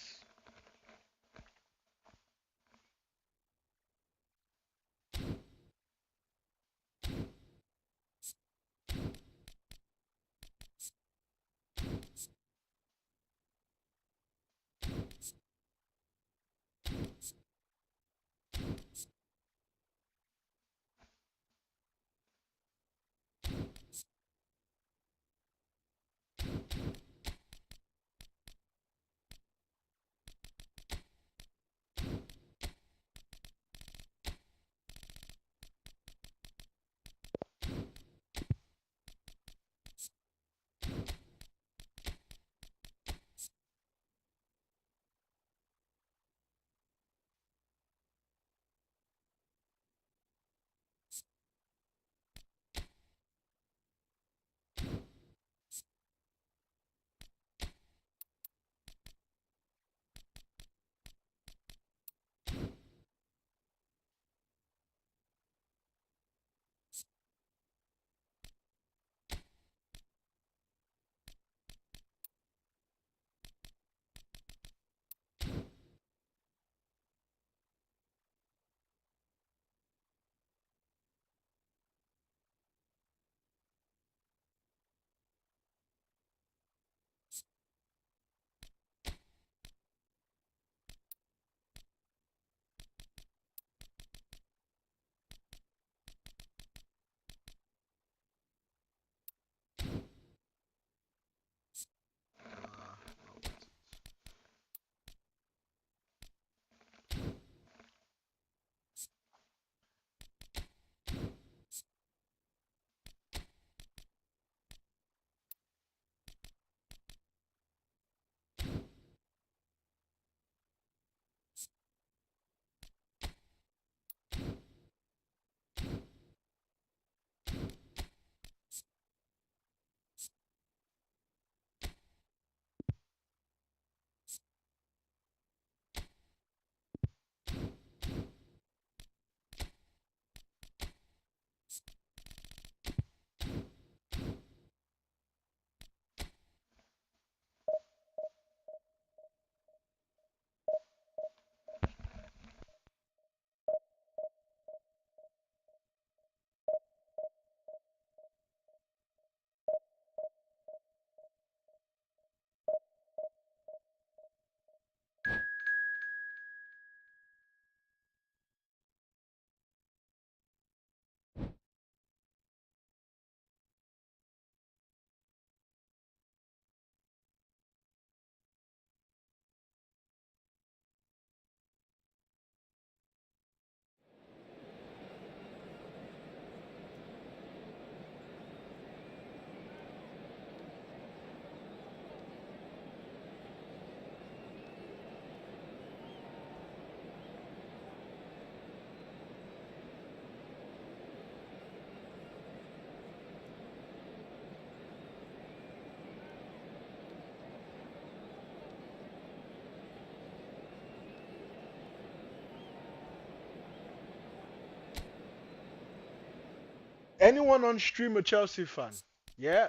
Anyone on stream a Chelsea fan? Yeah.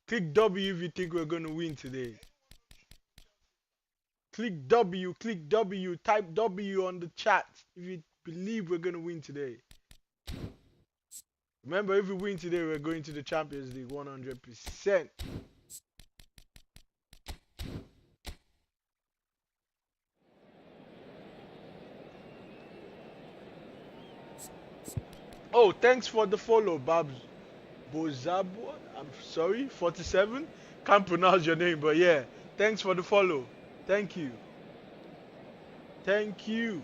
Click W if you think we're gonna win today. Click W, type W on the chat if you believe we're gonna win today. Remember, if we win today, we're going to the Champions League 100%. Oh, thanks for the follow, Babs Bozabo. I'm sorry, 47. Can't pronounce your name, but yeah. Thanks for the follow. Thank you. Thank you.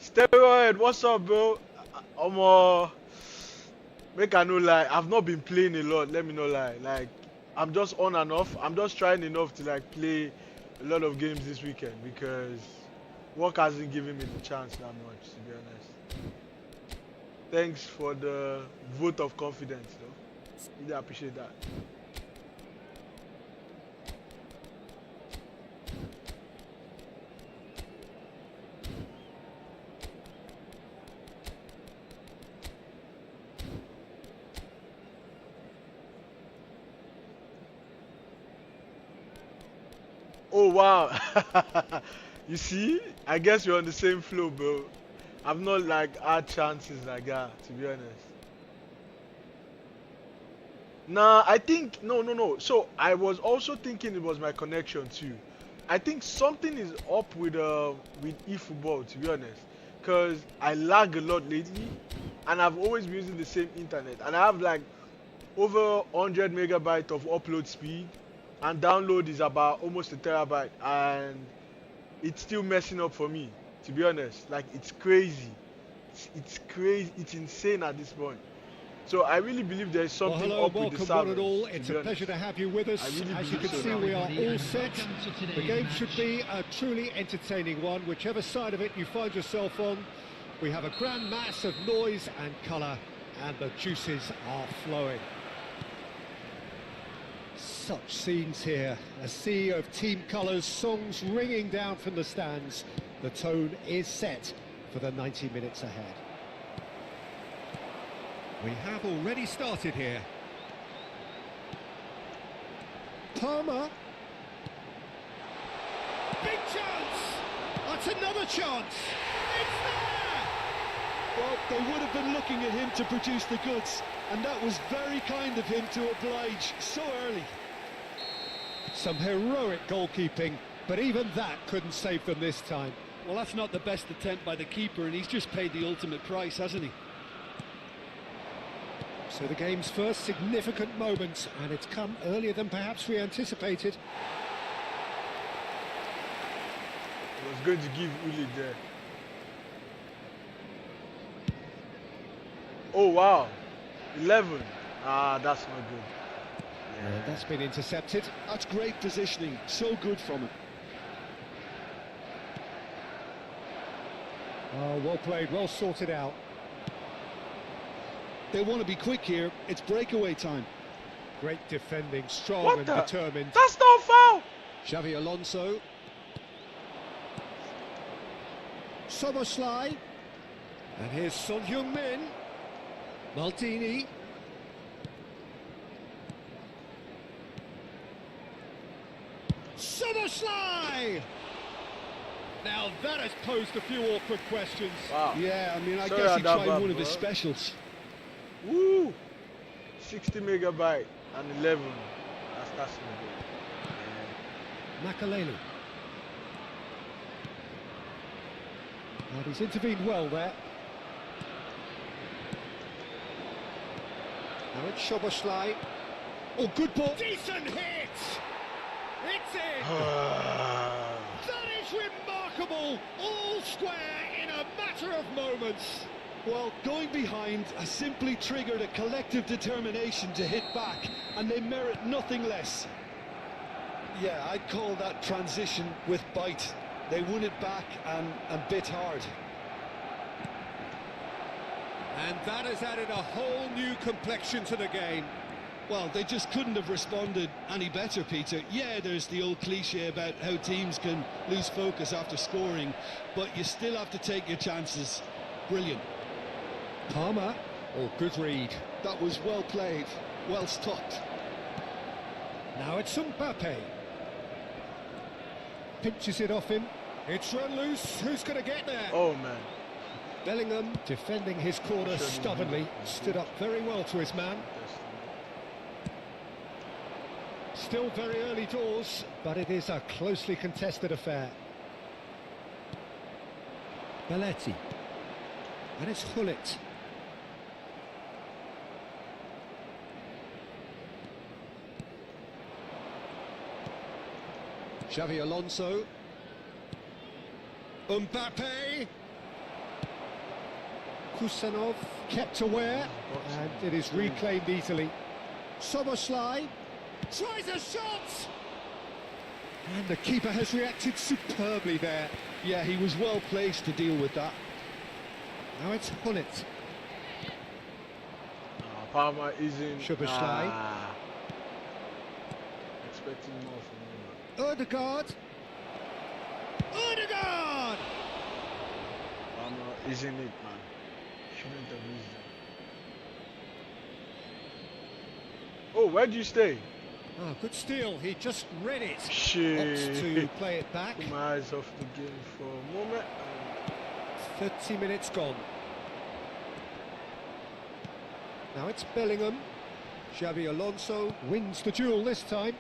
Steroid, what's up, bro? Make I no lie. I've not been playing a lot. Let me not lie. Like, I'm just on and off. I'm just trying enough to like play a lot of games this weekend because work hasn't given me the chance that much, to be honest. Thanks for the vote of confidence, though. Really appreciate that. Oh wow. You see? I guess we're on the same flow, bro. I've not like had chances like that, to be honest. Nah, I think no. So I was also thinking it was my connection too. I think something is up with eFootball, to be honest, cause I lag a lot lately, and I've always been using the same internet, and I have like over 100 megabyte of upload speed, and download is about almost a terabyte, and it's still messing up for me, to be honest. Like, it's crazy. It's crazy. It's insane at this point. So I really believe there's Well, something hello, up with the welcome one and servers, all. to It's be a honest. pleasure to have you with us. I really As you believe can so see, now. we are all set. Welcome to The today's game match. should be a truly entertaining one, whichever side of it you find yourself on. We have a grand mass of noise and colour, and the juices are flowing. Such scenes here, a sea of team colours, songs ringing down from the stands. The tone is set for the 90 minutes ahead. We have already started here. Palmer. Big chance! That's another chance! It's there! Well, they would have been looking at him to produce the goods, and that was very kind of him to oblige so early. Some heroic goalkeeping, but even that couldn't save them this time. Well, that's not the best attempt by the keeper, and he's just paid the ultimate price, hasn't he? So the game's first significant moment, and it's come earlier than perhaps we anticipated. I was going to give Uli there. Oh wow. 11. Ah, that's not good. And that's been intercepted. That's great positioning, so good from him. Oh, well played, well sorted out. They want to be quick here, it's breakaway time. Great defending, strong What and the? determined. That's not foul. Xavi Alonso. Soboslai. And here's Son Heung-min. Maldini. Soboslai! Now that has posed a few awkward questions. Wow. Yeah, I mean, I Sorry guess he about tried that, one of his bro. specials. Woo! 60 megabyte and 11. That's not good. Makaleli. And he's intervened well there. Now it's Soboslai. Oh, good ball. Decent hit! It's in! That is remarkable! All square in a matter of moments. Well, going behind has simply triggered a collective determination to hit back, and they merit nothing less. Yeah, I'd call that transition with bite. They won it back and bit hard. And that has added a whole new complexion to the game. Well, they just couldn't have responded any better, Peter. Yeah, there's the old cliche about how teams can lose focus after scoring, but you still have to take your chances. Brilliant. Palmer. Oh, good read. That was well played, well stopped. Now it's Mbappe. Pinches it off him. It's run loose. Who's going to get there? Oh man. Bellingham defending his corner stubbornly. Stood up very well to his man. Still very early doors, but it is a closely contested affair. Belletti. And it's Hullet. Xavi Alonso. Mbappe. Kusanov kept aware, and it is reclaimed easily. Soboslai tries a shot! And the keeper has reacted superbly there. Yeah, he was well placed to deal with that. Now it's Hullet. Palmer isn't. Szoboszlai. Expecting more from him. Odegaard. Odegaard! Palmer isn't it, man. Shouldn't have used that. Oh, where do you stay? Oh, good steal. He just read it. Shit. Opts to play it back. Took my eyes off the game for a moment. 30 minutes gone. Now it's Bellingham. Xavi Alonso wins the duel this time.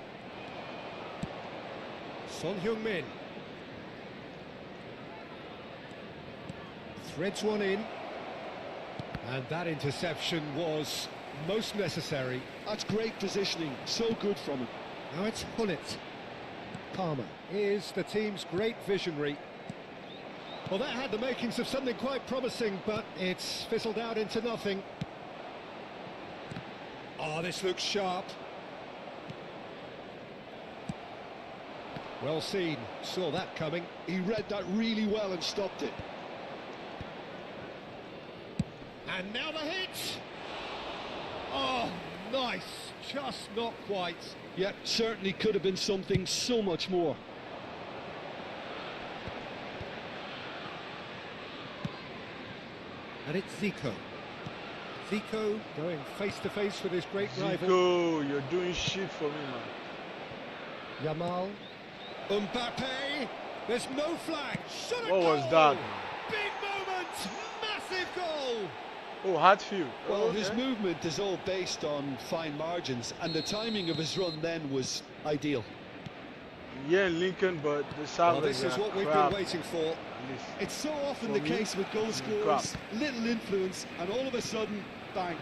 Son Heung-min. Threads one in. And that interception was most necessary. That's great positioning, so good from him. Now it's Hullet. Palmer is the team's great visionary. Well, that had the makings of something quite promising, but it's fizzled out into nothing. Oh, this looks sharp. Well seen, saw that coming. He read that really well and stopped it. And now the hit! Oh, nice, just not quite. Yeah, certainly could have been something so much more. And it's Zico. Zico going face to face with his great rival. Zico, you're doing shit for me, man. Yamal. Mbappe. There's no flag. Shot a What was goal! that? Big moment. Massive goal. Oh, Hatfield. Well, Oh, his okay. movement is all based on fine margins, and the timing of his run then was ideal. Yeah, Lincoln, but the Well, Savage. this is what we've been waiting for. It's so often For the me, case with goal crap. scorers, little influence, and all of a sudden, bang.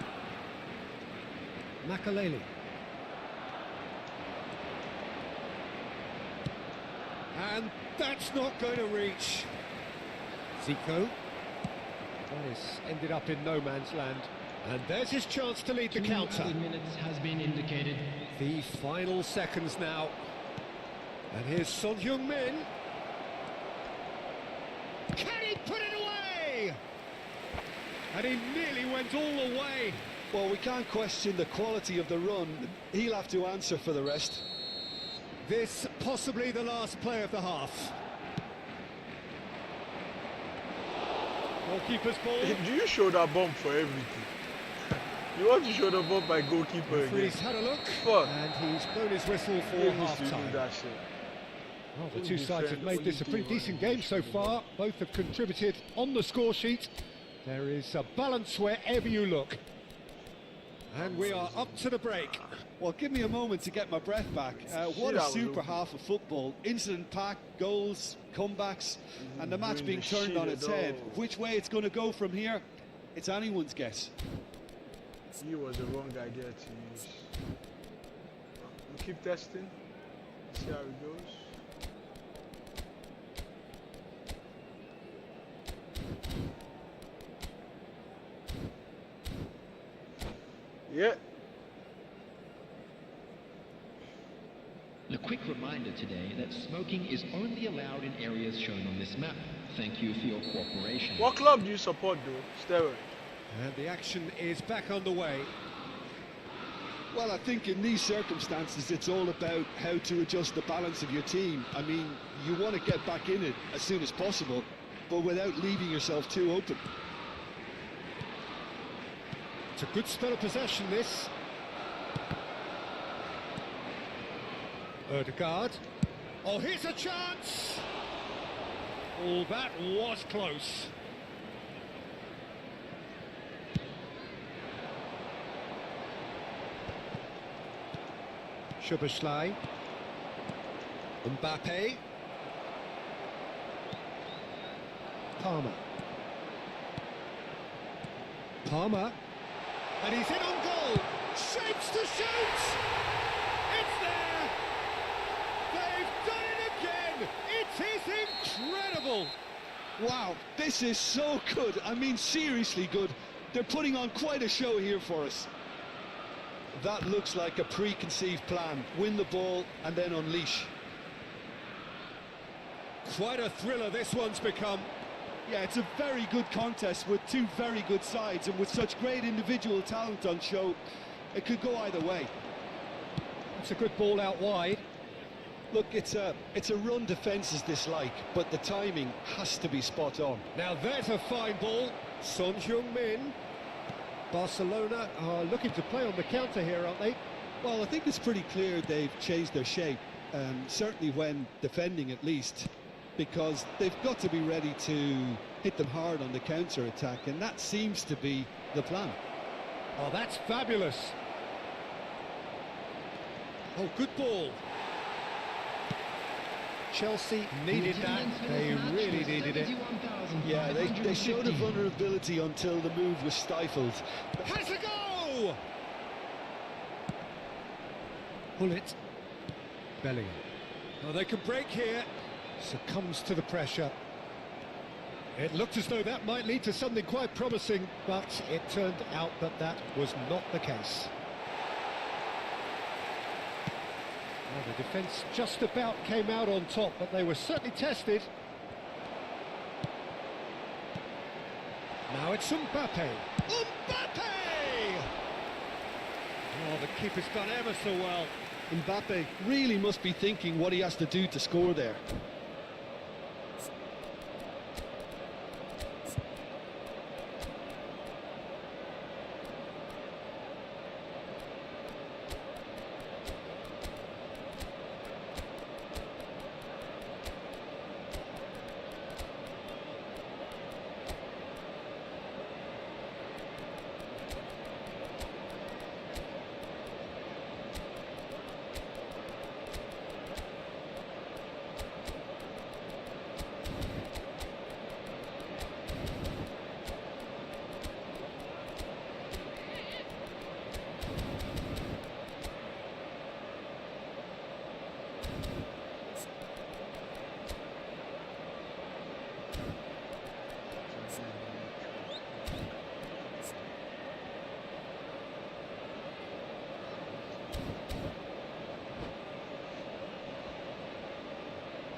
Makaleli. And that's not going to reach. Zico. That is ended up in no man's land. And there's his chance to lead the 2 counter. added minutes has been indicated. The final seconds now. And here's Son Heung-min. Can he put it away? And he nearly went all the way. Well, we can't question the quality of the run. He'll have to answer for the rest. This possibly the last play of the half. Goalkeeper's ball. Do you show that bomb for everything? You want to show the bomb by goalkeeper again? Referee's had a look. Fuck. And he's blown his whistle for He needs to do half-time. that shit. Well, the two sides have made this a pretty decent game so far. Both have contributed on the score sheet. There is a balance wherever you look. And we are up to the break. Well, give me a moment to get my breath back. What a super half of football. Incident-packed, goals, comebacks, and the match being turned on its head. Which way it's going to go from here, it's anyone's guess. He was the wrong idea to use. We'll keep testing, see how it goes. Yeah. A quick reminder today that smoking is only allowed in areas shown on this map. Thank you for your cooperation. What club do you support, though? Steroid. And the action is back underway. Well, I think in these circumstances, it's all about how to adjust the balance of your team. I mean, you want to get back in it as soon as possible, but without leaving yourself too open. It's a good spell of possession, this. Ødegaard. Oh, here's a chance! Oh, that was close. Szoboszlai. Mbappe. Palmer. Palmer. And he's in on goal. Shapes to shoot! It's there! They've done it again! It is incredible! Wow, this is so good. I mean, seriously good. They're putting on quite a show here for us. That looks like a preconceived plan. Win the ball and then unleash. Quite a thriller this one's become. Yeah, it's a very good contest with two very good sides, and with such great individual talent on show, it could go either way. It's a good ball out wide. Look, it's a run defence is dislike, but the timing has to be spot on. Now there's a fine ball. Son Heung-min. Barcelona are looking to play on the counter here, aren't they? Well, I think it's pretty clear they've changed their shape, certainly when defending at least, because they've got to be ready to hit them hard on the counter-attack, and that seems to be the plan. Oh, that's fabulous. Oh, good ball. Chelsea needed that. They really needed it. Yeah, they showed a vulnerability until the move was stifled. Has a go! Bullet. Bellingham. Oh, they can break here. Succumbs to the pressure. It looked as though that might lead to something quite promising, but it turned out that that was not the case. Well, the defence just about came out on top, but they were certainly tested. Now it's Mbappe. Mbappe! Oh, the keeper's done ever so well. Mbappe really must be thinking what he has to do to score there.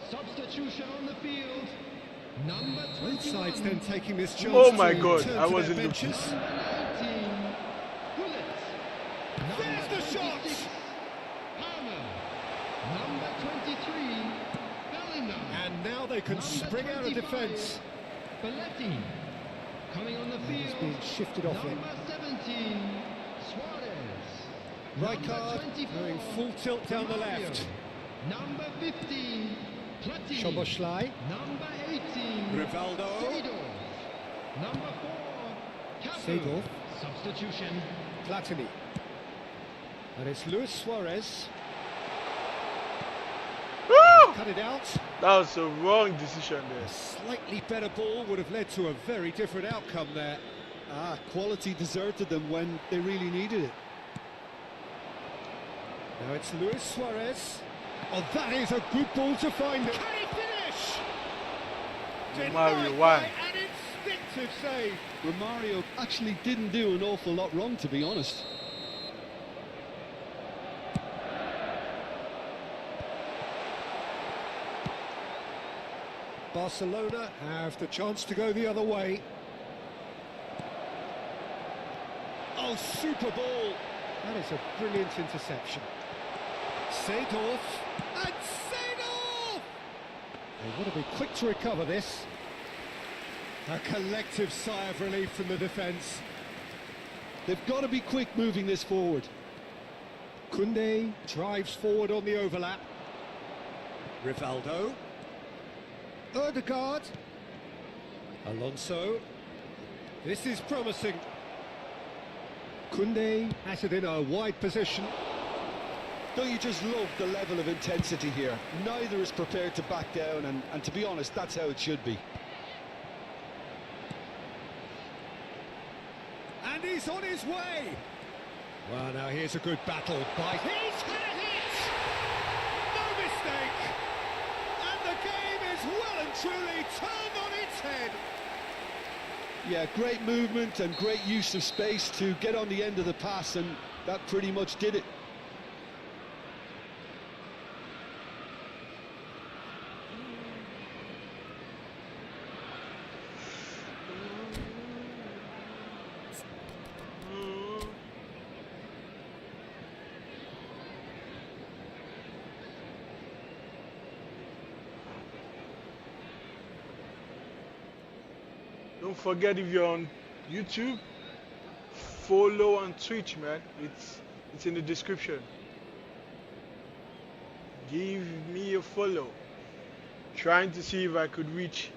Substitution on the field. Number 21. Both sides then taking this chance. Oh my to God, turn I to was their in the- benches. There's the shot! Palmer. Number 23. Bellingham. And now they can Number spring out of 25, defence. Belletti. Coming on the He's field. being shifted off it. Number 17. Suarez. Rijkaard Number 24, going full tilt down the Mario. left. Number 15. Platini. Szoboszlai. Number 18. Rivaldo. Seedorf. Number 4. Cafu. Seedorf. Substitution. Platini. And it's Luis Suarez. Woo! Cut it out. That was a wrong decision there. Slightly better ball would have led to a very different outcome there. Quality deserted them when they really needed it. Now it's Luis Suarez. Oh, that is a good ball to find. Can he finish? Mario Denied won. by an instinctive save. Romario actually didn't do an awful lot wrong, to be honest. Barcelona have the chance to go the other way. Oh, super ball. That is a brilliant interception. Seedorf, and Seedorf! They want to be quick to recover this. A collective sigh of relief from the defence. They've got to be quick moving this forward. Koundé drives forward on the overlap. Rivaldo. Ødegaard. Alonso. This is promising. Koundé has it in a wide position. Don't you just love the level of intensity here? Neither is prepared to back down, and to be honest, that's how it should be. And he's on his way. Well, now here's a good battle by... He's had a hit! No mistake! And the game is well and truly turned on its head. Yeah, great movement and great use of space to get on the end of the pass, and that pretty much did it. Don't forget, if you're on YouTube, follow on Twitch, man. It's in the description. Give me a follow. Trying to see if I could reach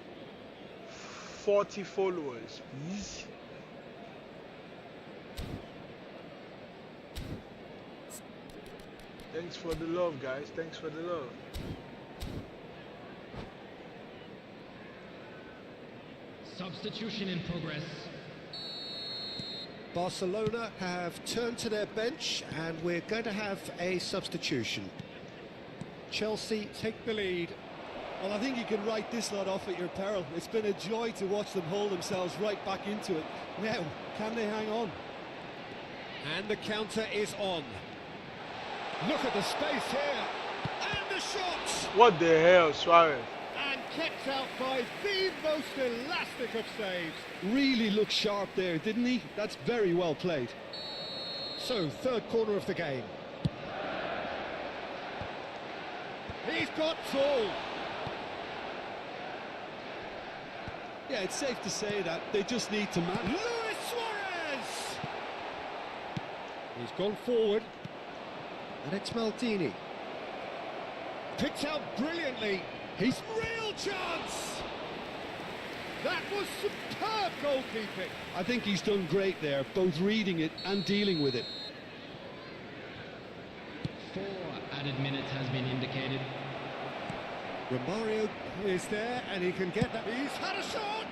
40 followers, please. Thanks for the love, guys. Thanks for the love. Substitution in progress. Barcelona have turned to their bench and we're going to have a substitution. Chelsea take the lead. Well, I think you can write this lot off at your peril. It's been a joy to watch them hold themselves right back into it. Now, can they hang on? And the counter is on. Look at the space here. And the shot! What the hell, Suarez? And kept out by the most elastic of saves. Really looked sharp there, didn't he? That's very well played. So, third corner of the game. He's got full. Yeah, it's safe to say that they just need to manage. Luis Suarez! He's gone forward. And it's Maldini. Picked out brilliantly. He's real chance! That was superb goalkeeping. I think he's done great there, both reading it and dealing with it. 4 added minutes has been indicated. Romario is there and he can get that. He's had a shot!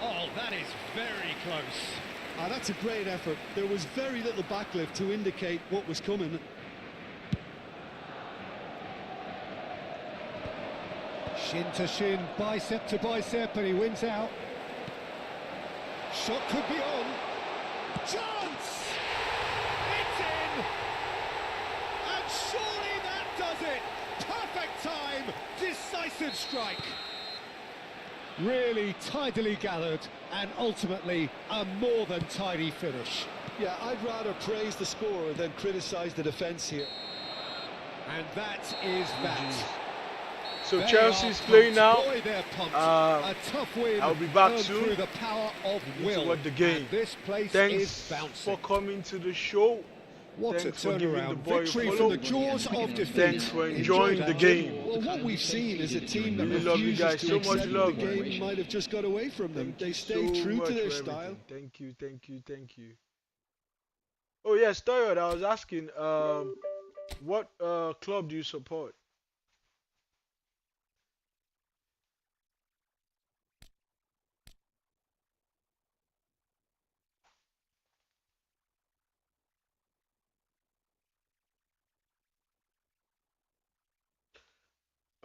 Oh, that is very close. Ah, that's a great effort. There was very little backlift to indicate what was coming. Shin to shin, bicep to bicep, and he wins out. Shot could be on. Chance! It's in! And surely that does it! Perfect time! Decisive strike! Really tidily gathered, and ultimately a more than tidy finish. Yeah, I'd rather praise the scorer than criticise the defence here. And that is that. So They Chelsea's are playing now. pumped. Boy, they're pumped. A tough win. I'll be back earned soon. through the power of will. What the game. And this place Thanks is bouncing. for coming to the show. What Thanks a for giving the turnaround. boy a Victory follow. from the jaws of defeat. Thanks for enjoying the game. Well, what we've seen is a team that Really love you refuses guys. to So much accept love, the man. game might have just got away from them. Thank They you stayed so true much to their for style. everything. Thank you, thank you, thank you. Oh yes, Toyota, I was asking, what club do you support?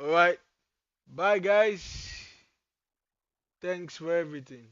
Alright. Bye guys. Thanks for everything.